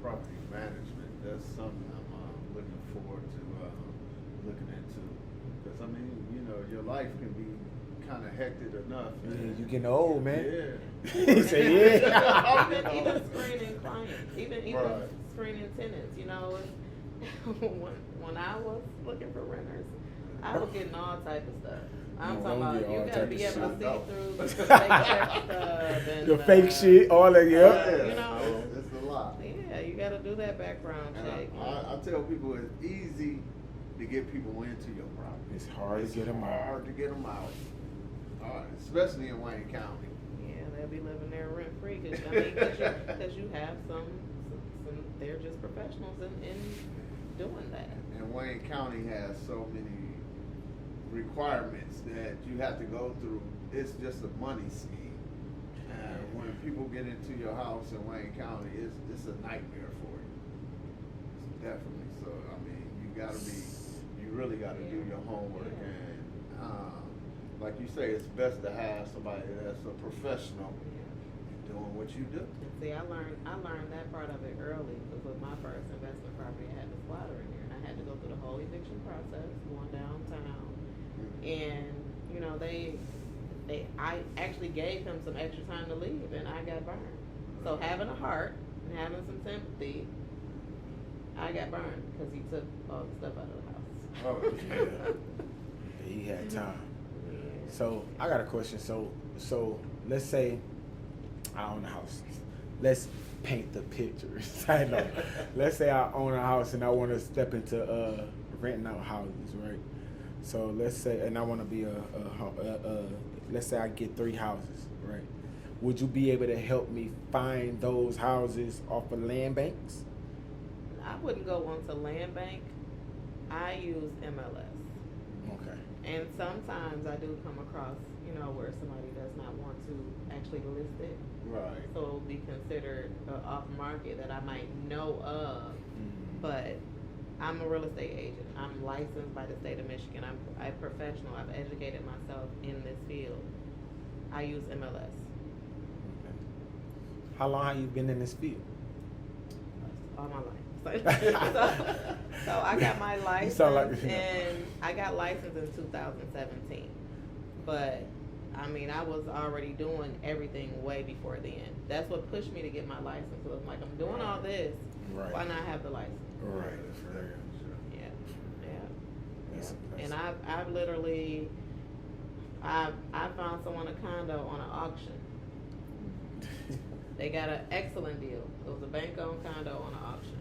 Speaker 3: property management. That's something I'm looking forward to looking into. Because your life can be kind of hectic enough.
Speaker 2: Yeah, you getting old, man.
Speaker 3: Yeah.
Speaker 2: He said, yeah.
Speaker 4: Even screening clients, even
Speaker 3: Right.
Speaker 4: screening tenants. When I was looking for renters, I was getting all type of stuff. I'm talking about you gotta be able to see through the fake stuff and
Speaker 2: the fake shit, all that,
Speaker 3: It's a lot.
Speaker 4: Yeah, you gotta do that background check.
Speaker 3: I tell people it's easy to get people into your property.
Speaker 2: It's hard to get them out.
Speaker 3: Hard to get them out. Especially in Wayne County.
Speaker 4: Yeah, they'll be living there rent free because you have some they're just professionals in doing that.
Speaker 3: And Wayne County has so many requirements that you have to go through. It's just a money scheme. And when people get into your house in Wayne County, it's a nightmare for you. It's definitely. So you really gotta do your homework. And like you say, it's best to have somebody that's a professional in doing what you do.
Speaker 4: See, I learned that part of it early because with my first investment property, I had the squatter in here, and I had to go through the whole eviction process, going downtown, and I actually gave him some extra time to leave, and I got burned. So having a heart and having some sympathy, I got burned because he took all the stuff out of the house.
Speaker 3: Oh, yeah.
Speaker 2: He had time. So I got a question. So So let's say I own a house. Let's paint the picture. I know. Let's say I own a house and I want to step into renting out houses, right? So let's say, and I want to be let's say I get 3 houses, right? Would you be able to help me find those houses off of land banks?
Speaker 4: I wouldn't go onto land bank. I use MLS.
Speaker 2: Okay.
Speaker 4: And sometimes I do come across, where somebody does not want to actually list it.
Speaker 3: Right.
Speaker 4: So it'll be considered off market that I might know of. But I'm a real estate agent. I'm licensed by the state of Michigan. I'm a professional. I've educated myself in this field. I use MLS.
Speaker 2: Okay. How long have you been in this field?
Speaker 4: All my life. So I got my license and I got licensed in 2017. But I mean, I was already doing everything way before then. That's what pushed me to get my license. So it's like, I'm doing all this.
Speaker 2: Right.
Speaker 4: Why not have the license?
Speaker 2: Right.
Speaker 4: Yeah. And I've literally, I found someone a condo on an auction. They got an excellent deal. It was a bank-owned condo on an auction.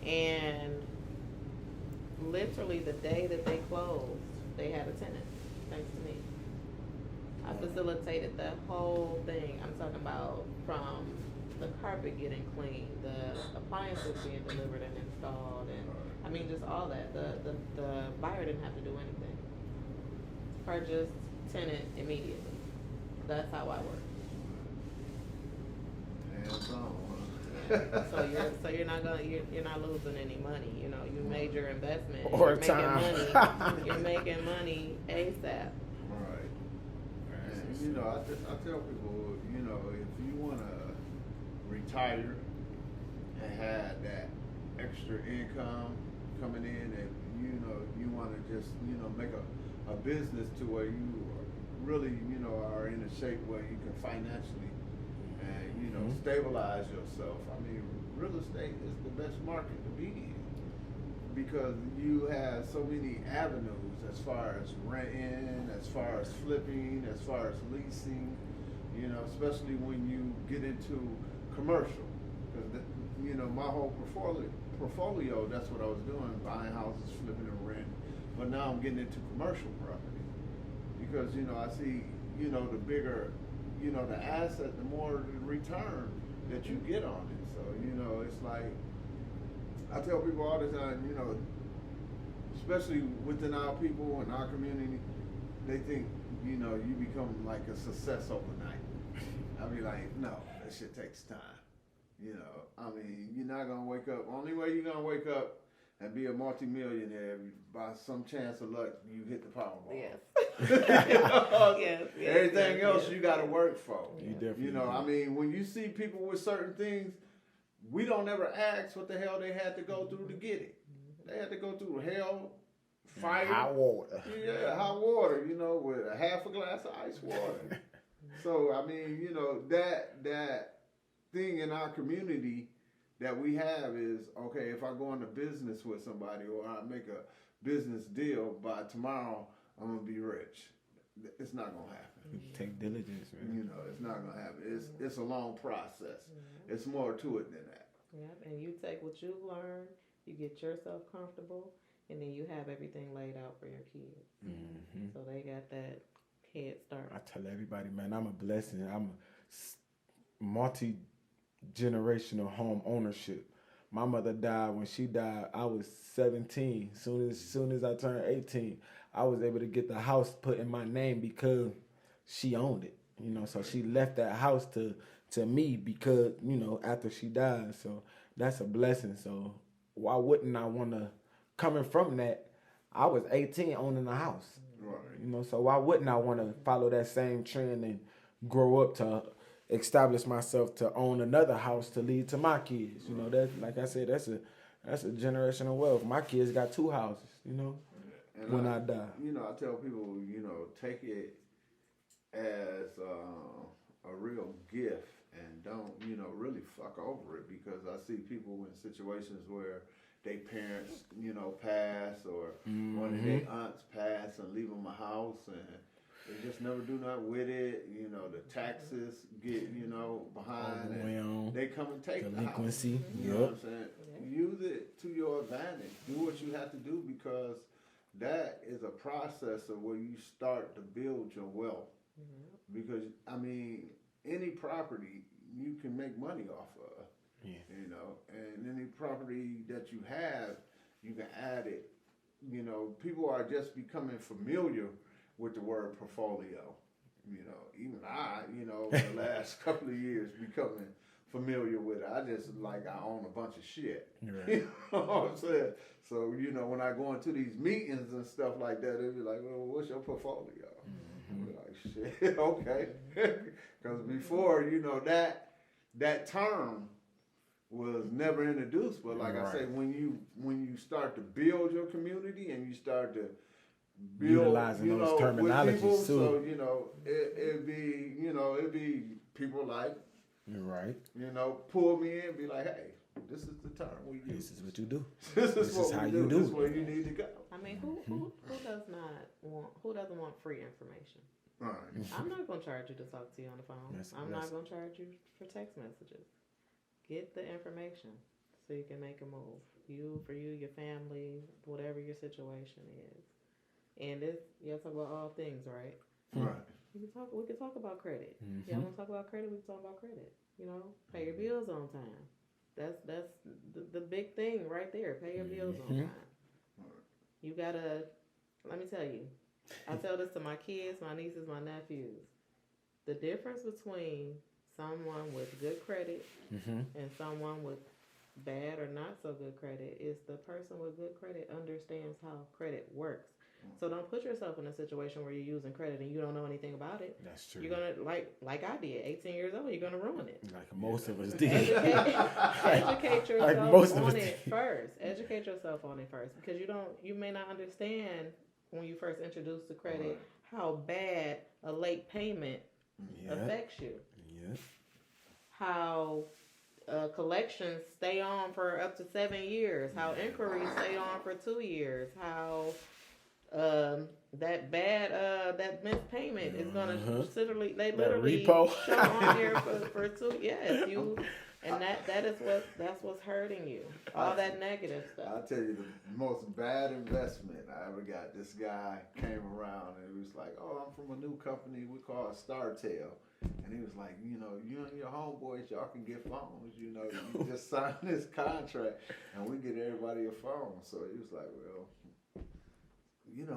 Speaker 4: And literally the day that they closed, they had a tenant, thanks to me. I facilitated the whole thing. I'm talking about from the carpet getting cleaned, the appliances being delivered and installed, and I mean just all that. The buyer didn't have to do anything. Purchased, tenant immediately. That's how I work. So you're not losing any money. You made your investment.
Speaker 2: Or
Speaker 4: you're
Speaker 2: time.
Speaker 4: Making money. You're making money ASAP.
Speaker 3: Right. And I tell people, if you want to retire and have that extra income coming in, and you want to just make a business to where you really are in a shape where you can financially and stabilize yourself. I mean, real estate is the best market to be in because you have so many avenues as far as renting, as far as flipping, as far as leasing. Especially when you get into commercial, because my whole portfolio. That's what I was doing: buying houses, flipping, and renting. But now I'm getting into commercial property because I see the bigger. The asset, the more the return that you get on it. So, it's like, I tell people all the time, especially within our people and our community, they think, you become like a success overnight. I be like, no, that shit takes time. I mean, you're not going to wake up. Only way you're going to wake up and be a multimillionaire, by some chance of luck, you hit the Powerball.
Speaker 4: Yes.
Speaker 3: Yes. Everything else you got to work for.
Speaker 2: You definitely.
Speaker 3: I mean, when you see people with certain things, we don't ever ask what the hell they had to go through to get it. They had to go through hell, fire,
Speaker 2: hot water.
Speaker 3: Yeah, hot water. With a half a glass of ice water. So I mean, that thing in our community that we have is, okay, if I go into business with somebody or I make a business deal, by tomorrow I'm going to be rich. It's not going to happen.
Speaker 2: Take diligence, man.
Speaker 3: It's not going to happen. It's a long process. It's more to it than that.
Speaker 4: Yep, and you take what you've learned, you get yourself comfortable, and then you have everything laid out for your kids. Mm-hmm. So they got that head start.
Speaker 2: I tell everybody, man, I'm a blessing. I'm multi-generational home ownership. My mother died. When she died, I was 17. Soon as I turned 18, I was able to get the house put in my name because she owned it. So she left that house to me because, after she died. So that's a blessing. So why wouldn't I want to, coming from that, I was 18 owning a house. Right. So why wouldn't I want to follow that same trend and grow up to establish myself to own another house to lead to my kids? That, like I said, that's a generational wealth. My kids got 2 houses,
Speaker 3: And
Speaker 2: when I die.
Speaker 3: I tell people, take it as a real gift and don't, really fuck over it, because I see people in situations where they parents, pass, or one of their aunts pass and leave them a house, and They just never do nothing with it. You know, the taxes get, behind, and they come and take
Speaker 2: delinquency.
Speaker 3: the house. You know what I'm saying? Use it to your advantage. Do what you have to do, because that is a process of where you start to build your wealth. Because, I mean, any property you can make money off of. And any property that you have, you can add it. People are just becoming familiar with the word portfolio. Even I, the last couple of years becoming familiar with it. I just I own a bunch of shit.
Speaker 2: Right.
Speaker 3: You know what I'm saying? So, when I go into these meetings and stuff like that, they be like, well, what's your portfolio? I'm like, shit, okay. Because before, that term was never introduced. But like I say, when you start to build your community and you start to build,
Speaker 2: utilizing those terminologies
Speaker 3: people,
Speaker 2: too.
Speaker 3: So it'd be people like,
Speaker 2: right.
Speaker 3: Pull me in and be like, hey, this is the term we use.
Speaker 2: This is what you do.
Speaker 3: This is how you do. This is where you need to go.
Speaker 4: I mean, who doesn't want free information?
Speaker 3: Right.
Speaker 4: I'm not gonna charge you to talk to you on the phone. I'm not gonna charge you for text messages. Get the information so you can make a move. For you, your family, whatever your situation is. And you have to talk about all things, right?
Speaker 3: Right.
Speaker 4: We can talk about credit.
Speaker 2: Mm-hmm.
Speaker 4: Y'all want to talk about credit? We can talk about credit. Pay your bills on time. That's the big thing right there. Pay your bills on time. You gotta. Let me tell you. I tell this to my kids, my nieces, my nephews. The difference between someone with good credit and someone with bad or not so good credit is the person with good credit understands how credit works. So don't put yourself in a situation where you're using credit and you don't know anything about it.
Speaker 2: That's true.
Speaker 4: You're gonna like I did, 18 years old. You're gonna ruin it.
Speaker 2: Like most of us did.
Speaker 4: Educate yourself
Speaker 2: Like most of us
Speaker 4: on it
Speaker 2: did.
Speaker 4: first. Educate yourself on it first, because you may not understand when you first introduce the credit how bad a late payment affects you.
Speaker 2: Yeah.
Speaker 4: How collections stay on for up to 7 years. How inquiries stay on for 2 years. How that missed payment is gonna literally
Speaker 2: repo.
Speaker 4: show on there for 2 and that's what's hurting you. All that negative stuff.
Speaker 3: I'll tell you the most bad investment I ever got. This guy came around and he was like, oh, I'm from a new company we call StarTel. And he was like, you and your homeboys, y'all can get phones. You just sign this contract and we get everybody a phone. So he was like, well,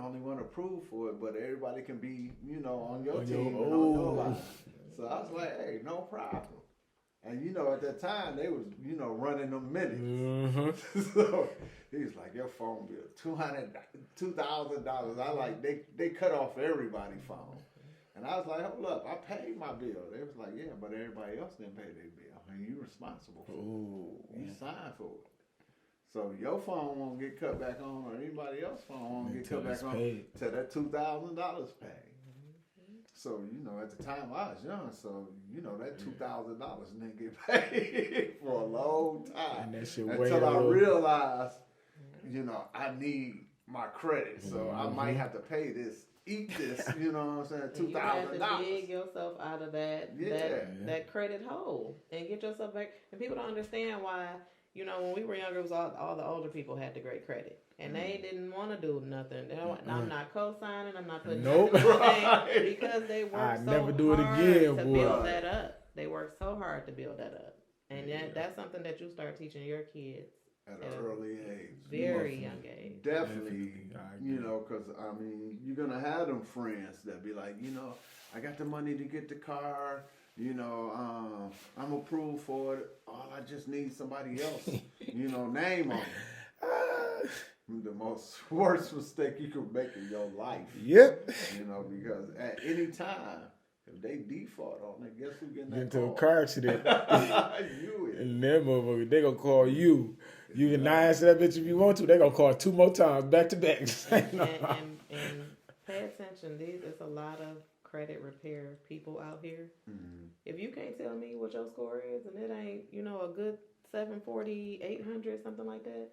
Speaker 3: only one approved for it, but everybody can be, on your team and on your line. So I was like, hey, no problem. And at that time they was, running them minutes. So he was like, your phone bill, $2,000. I like they cut off everybody's phone. And I was like, hold up, I paid my bill. They was like, yeah, but everybody else didn't pay their bill. And you responsible for it. You signed for it. So your phone won't get cut back on, or anybody else's phone won't get cut back on till that $2,000 paid. So, at the time I was young, so, that $2,000 didn't get paid for a long time.
Speaker 2: And that shit
Speaker 3: until I realized, I need my credit. So I might have to pay this, eat this, you know what I'm saying, $2,000.
Speaker 4: You have to dig yourself out of that credit hole and get yourself back. And people don't understand why, when we were younger, it was all the older people had the great credit. And they didn't want to do nothing. I'm not co-signing. I'm not putting nothing because they worked hard to build that up. They worked so hard to build that up. And that's something that you start teaching your kids
Speaker 3: at an early age.
Speaker 4: Very young age.
Speaker 3: Definitely, because, you're going to have them friends that be like, I got the money to get the car. I'm approved for it. All I just need somebody else, name on it. The worst mistake you could make in your life.
Speaker 2: Yep.
Speaker 3: Because at any time, if they default on it, guess who getting that
Speaker 2: Get into
Speaker 3: call?
Speaker 2: a car accident.
Speaker 3: You is.
Speaker 2: And them motherfuckers, they gonna call you. You can not answer that bitch if you want to. They gonna call 2 more times back to back.
Speaker 4: and pay attention. There's a lot of credit repair people out here. Mm-hmm. If you can't tell me what your score is and it ain't, a good 740, 800, something like that,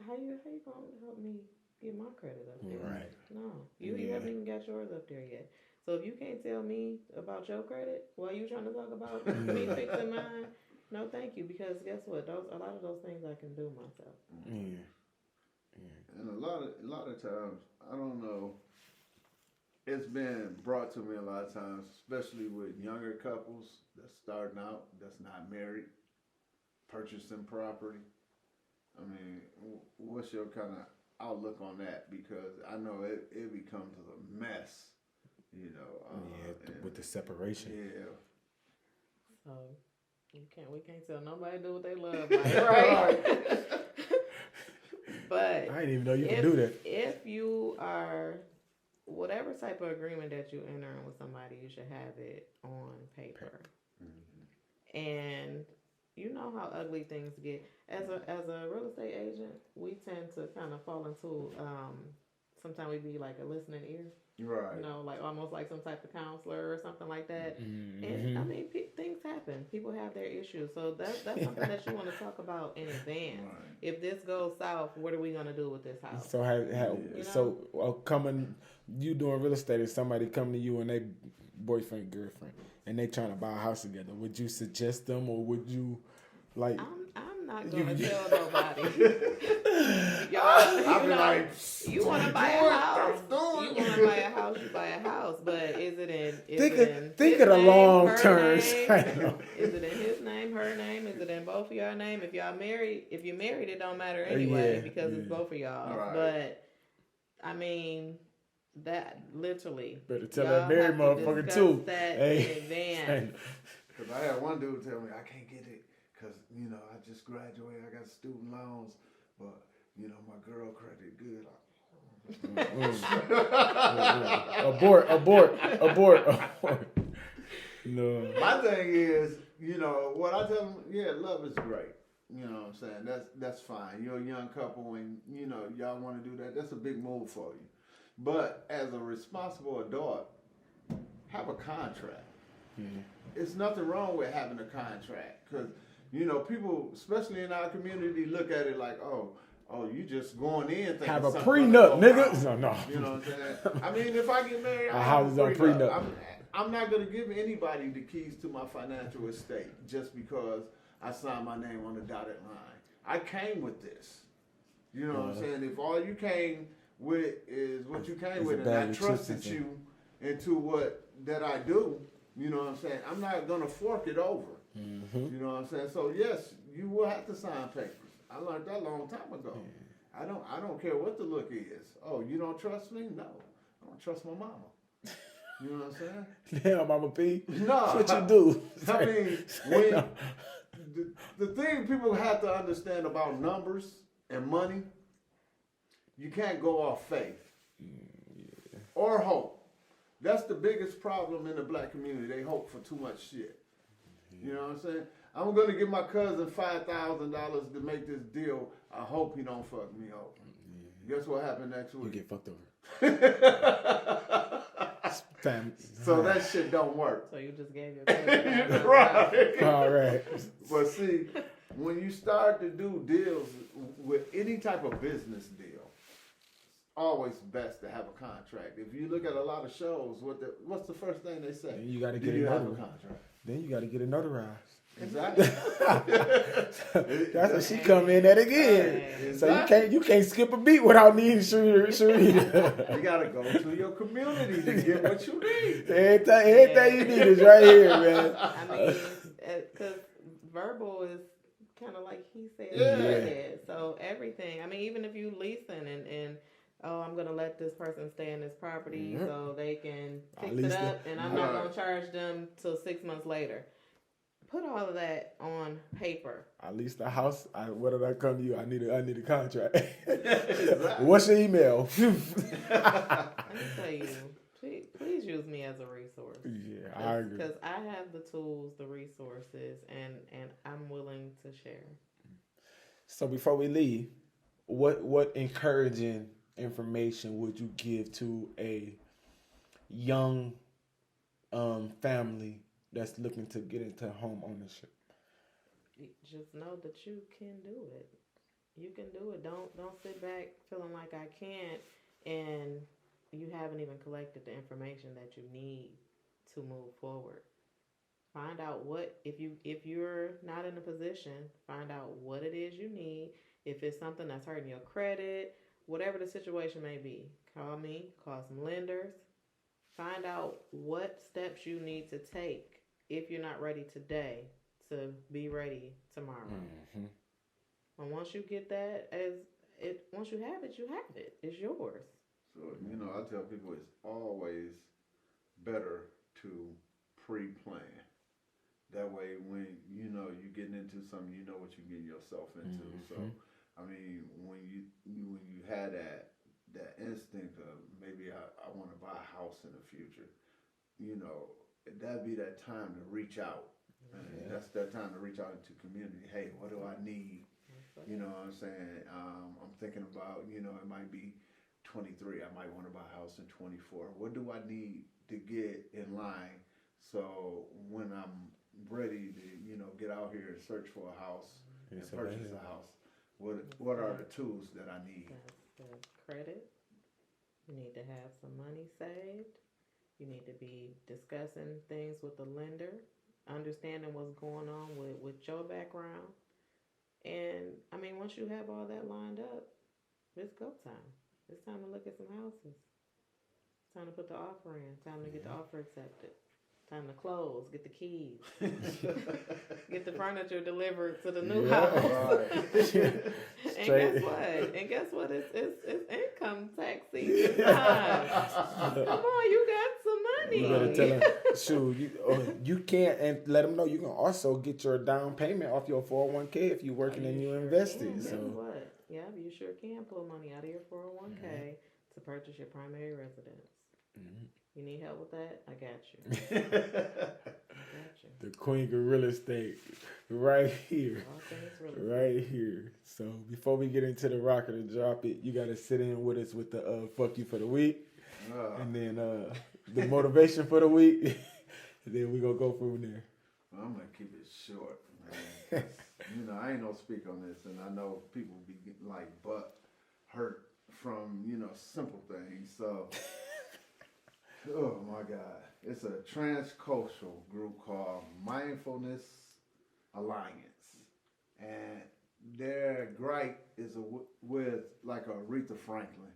Speaker 4: how you gonna help me get my credit up there?
Speaker 2: Right.
Speaker 4: No, you haven't even got yours up there yet. So if you can't tell me about your credit while you trying to talk about me fixing mine, no, thank you. Because guess what? A lot of those things I can do myself.
Speaker 2: Yeah.
Speaker 3: And a lot of times, I don't know. It's been brought to me a lot of times, especially with younger couples that's starting out, that's not married, purchasing property. I mean, what's your kind of outlook on that? Because I know it becomes a mess, you know.
Speaker 2: With the separation.
Speaker 3: Yeah.
Speaker 4: So we can't tell nobody to do what they love, like, right? But
Speaker 2: I didn't even know you could do that.
Speaker 4: If you are, whatever type of agreement that you enter in with somebody, you should have it on paper. Mm-hmm. And you know how ugly things get. As a real estate agent, we tend to kind of fall into sometimes we be like a listening ear.
Speaker 3: Right.
Speaker 4: You know, like almost like some type of counselor or something like that.
Speaker 2: Mm-hmm.
Speaker 4: And I mean, things happen. People have their issues. So that's something that you want to talk about in advance. Right. If this goes south, what are we going to do with this house?
Speaker 2: So you doing real estate and somebody come to you and they boyfriend, girlfriend, and they trying to buy a house together, would you suggest them or would you like...
Speaker 4: I'm not going to tell nobody. Y'all, you want to buy a house. You want to buy a house, you buy a house. But is it in
Speaker 2: think of the long term.
Speaker 4: Is it in his name, her name? Is it in both of y'all name? If you're married, it don't matter anyway because it's both of y'all. Right. But I mean, that literally.
Speaker 2: Better tell that married motherfucker too.
Speaker 4: That in advance.
Speaker 3: Because I had one dude tell me I can't get it because you know I just graduated, I got student loans, but you know my girl credit good. Abort. No. My thing is, you know, what I tell them, yeah, love is great. You know what I'm saying? That's fine. You're a young couple and, you know, y'all want to do that. That's a big move for you. But as a responsible adult, have a contract. Mm-hmm. It's nothing wrong with having a contract because, you know, people, especially in our community, look at it like, oh, you just going in thinking
Speaker 2: have a prenup, nigga. No.
Speaker 3: You know what I'm saying? I mean, if I get married,
Speaker 2: I have a prenup.
Speaker 3: I'm not going to give anybody the keys to my financial estate just because I signed my name on the dotted line. I came with this. You know what I'm saying? If all you came with is what you came with and I trusted you into what that I do, you know what I'm saying? I'm not going to fork it over. Mm-hmm. You know what I'm saying? So, yes, you will have to sign papers. I learned that a long time ago. Yeah. I don't care what the look is. Oh, you don't trust me? No. I don't trust my mama. You know what I'm saying?
Speaker 2: Damn, Mama P.
Speaker 3: No.
Speaker 2: That's what you do.
Speaker 3: I mean, when the thing people have to understand about numbers and money, you can't go off faith or hope. That's the biggest problem in the black community. They hope for too much shit. You know what I'm saying? I'm going to give my cousin $5,000 to make this deal. I hope he don't fuck me over. Yeah. Guess what happened next week?
Speaker 2: You get fucked over.
Speaker 3: So that shit don't work.
Speaker 4: So you just gave your cousin
Speaker 3: right.
Speaker 2: All right.
Speaker 3: But see, when you start to do deals with any type of business deal, it's always best to have a contract. If you look at a lot of shows, what's the first thing they say?
Speaker 2: Then you got to get Then you got to get it notarized.
Speaker 3: Exactly.
Speaker 2: That's when she come in at again. Exactly. So you can't skip a beat without needing Scherita.
Speaker 3: You gotta go to your community to get what you need.
Speaker 2: Everything you need is right here, man.
Speaker 4: I mean, because verbal is kind of like he said. So everything. I mean, even if you leasing and I'm gonna let this person stay in this property so they can fix it up, and I'm not gonna charge them till 6 months later. Put all of that on paper.
Speaker 2: At least the house. What did I come to you? I need a contract. What's your email?
Speaker 4: Let me tell you, please use me as a resource.
Speaker 2: Yeah, I agree.
Speaker 4: Because I have the tools, the resources, and I'm willing to share.
Speaker 2: So before we leave, what encouraging information would you give to a young family that's looking to get into home ownership?
Speaker 4: Just know that you can do it. You can do it. Don't sit back feeling like I can't. And you haven't even collected the information that you need to move forward. Find out what if you're not in a position, find out what it is you need. If it's something that's hurting your credit, whatever the situation may be, call me, call some lenders. Find out what steps you need to take if you're not ready today to be ready tomorrow.
Speaker 2: Mm-hmm.
Speaker 4: And once you get that, once you have it, you have it. It's yours.
Speaker 3: So, I tell people it's always better to pre-plan. That way, when you're getting into something, you know what you're getting yourself into.
Speaker 2: Mm-hmm.
Speaker 3: So, I mean, when you had that instinct of maybe I want to buy a house in the future, that'd be that time to reach out. And that's that time to reach out into community. Hey, what do I need? You know what I'm saying? I'm thinking about, it might be 23. I might want to buy a house in 24. What do I need to get in line so when I'm ready to, get out here and search for a house and purchase a house, what are the tools that I need?
Speaker 4: That's the credit. You need to have some money saved. You need to be discussing things with the lender, understanding what's going on with your background. And I mean, once you have all that lined up, it's go time. It's time to look at some houses. Time to put the offer in. Time to get the offer accepted. Time to close. Get the keys. Get the furniture delivered to the new house.
Speaker 3: Right.
Speaker 4: And guess what? It's income tax season time. Come on, you got some money.
Speaker 2: You better tell them, shoot, you can't, and let them know you can also get your down payment off your 401k if you're working and you invested.
Speaker 4: Guess
Speaker 2: So
Speaker 4: what? Yeah, you sure can pull money out of your 401k to purchase your primary residence.
Speaker 2: Mm-hmm.
Speaker 4: You need help with that? I got you.
Speaker 2: The queen of real estate, right here,
Speaker 4: All things real estate.
Speaker 2: right here. So before we get into the rocket and drop it, you gotta sit in with us with the fuck you for the week, and then the motivation for the week, and then we gonna go from there.
Speaker 3: I'm gonna keep it short, man. I ain't no speak on this, and I know people be getting butt hurt from simple things. So. Oh my God. It's a transcultural group called Mindfulness Alliance. And their gripe is with Aretha Franklin.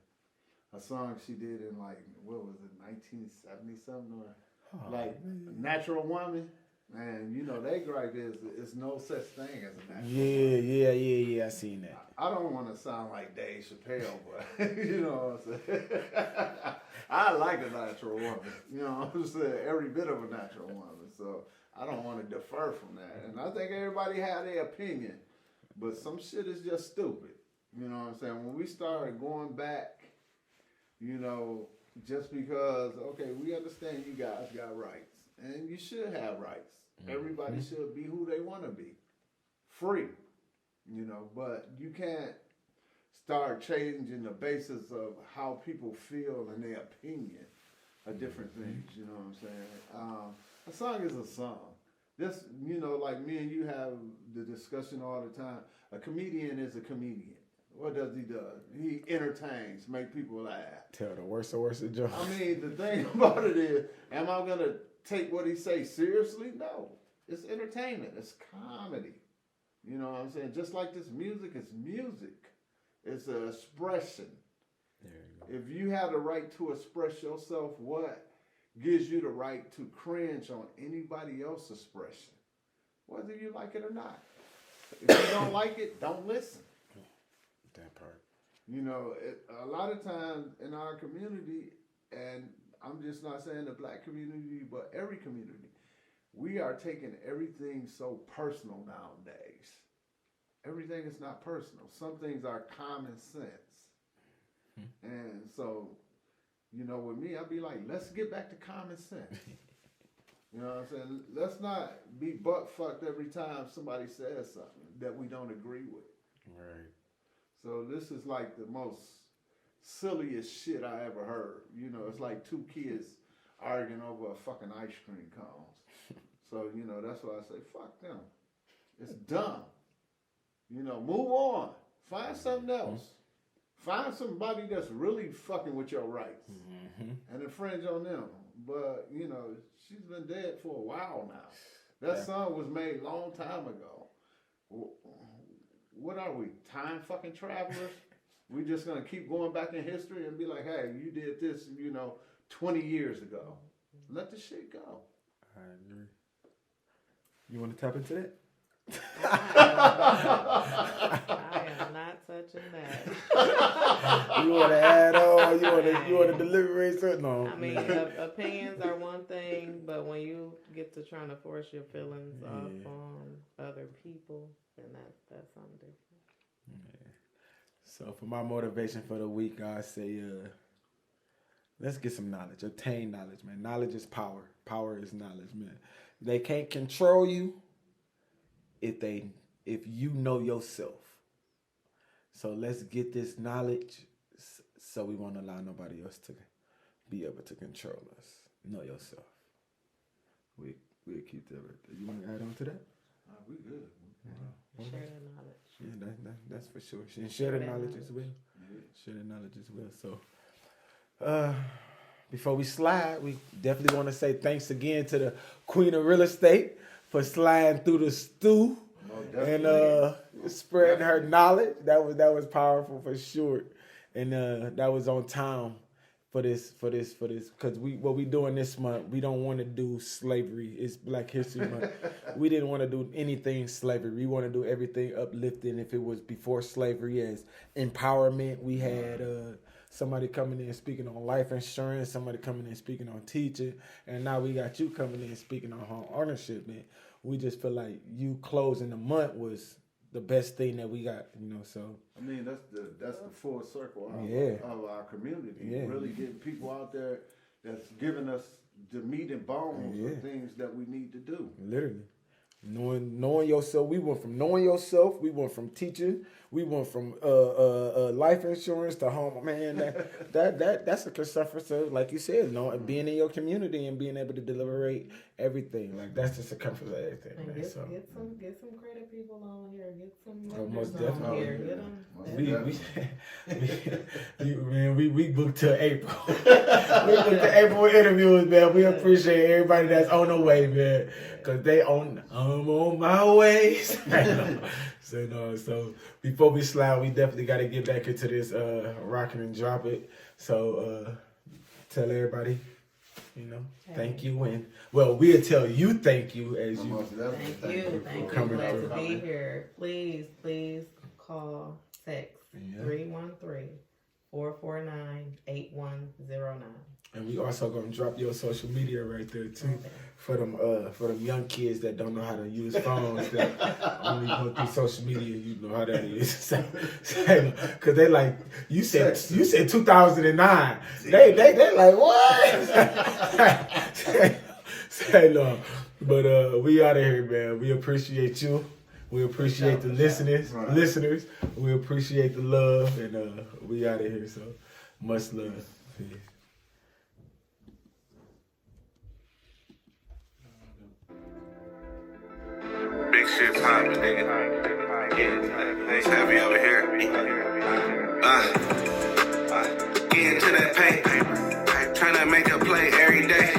Speaker 3: A song she did in 1970 something or Natural Woman. And their gripe is it's no such thing as a natural woman.
Speaker 2: Yeah, I seen that.
Speaker 3: I don't want to sound like Dave Chappelle, but you know what I'm saying? I like a natural woman. You know what I'm saying? Every bit of a natural woman. So I don't want to defer from that. And I think everybody had their opinion, but some shit is just stupid. You know what I'm saying? When we started going back, just because, okay, we understand you guys got rights, and you should have rights. Everybody should be who they want to be. Free. But you can't start changing the basis of how people feel and their opinion of different things. You know what I'm saying? A song is a song. This, like me and you have the discussion all the time. A comedian is a comedian. What does he do? He entertains, make people laugh.
Speaker 2: Tell the worst of jokes.
Speaker 3: I mean, the thing about it is, am I going to take what he say seriously? No. It's entertainment. It's comedy. You know what I'm saying? Just like this music is music. It's an expression.
Speaker 2: There you go.
Speaker 3: If you have the right to express yourself, what gives you the right to cringe on anybody else's expression? Whether you like it or not. If you don't like it, don't listen.
Speaker 2: That part.
Speaker 3: A lot of times in our community, and I'm just not saying the black community, but every community, we are taking everything so personal nowadays. Everything is not personal. Some things are common sense. And so, with me, I'd be like, let's get back to common sense. You know what I'm saying? Let's not be butt fucked every time somebody says something that we don't agree with.
Speaker 2: Right. So
Speaker 3: this is like the most silliest shit I ever heard. It's like two kids arguing over a fucking ice cream cones. So, that's why I say, fuck them. It's dumb. Move on. Find something else. Find somebody that's really fucking with your rights and infringe on them. But, you know, she's been dead for a while now. That song was made a long time ago. What are we, time fucking travelers? We just gonna keep going back in history and be like, hey, you did this, 20 years ago. Let the shit go.
Speaker 2: I agree. You want to tap into that?
Speaker 4: I am not touching that.
Speaker 2: You want to add on? You want to deliberate something? No.
Speaker 4: I mean, opinions are one thing, but when you get to trying to force your feelings off on other people, then that's something different.
Speaker 2: Yeah. So for my motivation for the week, I say, let's get some knowledge. Obtain knowledge, man. Knowledge is power. Power is knowledge, man. They can't control you if you know yourself. So let's get this knowledge so we won't allow nobody else to be able to control us. Know yourself. We'll keep that right there. You want to add on to that?
Speaker 3: We good.
Speaker 4: Share that knowledge.
Speaker 2: Yeah, that's for sure. And share the knowledge as well. Share the knowledge as well. So, before we slide, we definitely want to say thanks again to the Queen of Real Estate for sliding through the stew and spreading her knowledge. That was powerful for sure, and that was on time for this because what we doing this month, we don't want to do slavery. It's Black History Month. We didn't want to do anything slavery. We want to do everything uplifting. If it was before slavery, as empowerment, we had somebody coming in speaking on life insurance, somebody coming in speaking on teaching, and now we got you coming in speaking on home ownership. And we just feel like you closing the month was the best thing that we got, so. I
Speaker 3: mean, that's the full circle of our community.
Speaker 2: Yeah.
Speaker 3: Really getting people out there that's giving us the meat and bones of things that we need to do.
Speaker 2: Literally. Knowing yourself. We went from knowing yourself, we went from teaching, we went from life insurance to home. Man, that's a concern for, like you said, being in your community and being able to deliberate everything. Like that's the circumference of everything.
Speaker 4: And
Speaker 2: man.
Speaker 4: get some credit people on here. Get some
Speaker 2: most
Speaker 4: lenders on
Speaker 2: definitely.
Speaker 4: here.
Speaker 2: We booked till April. We booked the April interviews, man. We appreciate everybody that's on the way, man. Cause I'm on my way. So before we slide, we definitely got to get back into this rocking and drop it. So tell everybody, thank you, and we'll tell you thank you as you.
Speaker 4: Thank you. Glad to be here. Please call, text 313-449-8109.
Speaker 2: And we also gonna drop your social media right there too, for them young kids that don't know how to use phones, that only go through social media. You know how that is. So, cause they like you said 2009. They like what? Say no, but we out of here, man. We appreciate you. We appreciate the listeners. We appreciate the love, and we out of here. So much love. Peace.
Speaker 1: Big shit poppin', nigga. It's heavy over here. Get into that paper. Tryna make a play every day.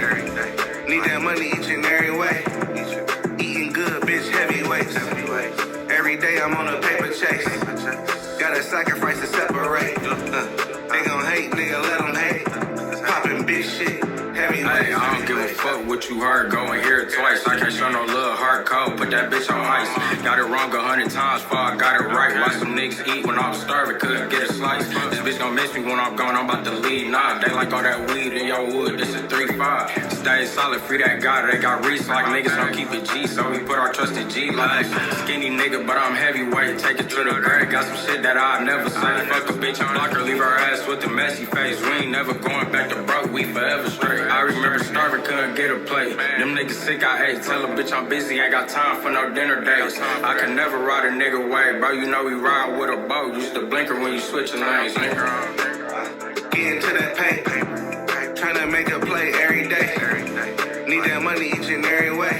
Speaker 1: Need that money each and every way. Eating good, bitch, heavyweights. Every day I'm on a paper chase. Gotta sacrifice to separate. They gon' hate, nigga, let them hate. Poppin' big shit. Hey, I don't give a fuck what you heard, go and hear it twice. I can't show no love, hard code, put that bitch on ice. Got it wrong 100 times before I got it right. Watch some niggas eat when I was starving, couldn't get a slice. This bitch gon' miss me when I'm gone, I'm about to leave. Nah, they like all that weed in your wood, this is 3-5. Stay solid, free that guy, they got reach like niggas don't keep it G, so we put our trust in G like skinny nigga, but I'm heavyweight, take it to the grave. Got some shit that I'll never say. Fuck a bitch, block her, leave her ass with the messy face. We ain't never going back to broke, we forever straight. I remember starving, couldn't get a plate. Them niggas sick, I ate. Tell a bitch I'm busy, ain't got time for no dinner dates. I can never ride a nigga way, bro. You know we ride with a boat. Use the blinker when you switching lanes. Get into that paper. Tryna make a play every day. Need that money each and every way.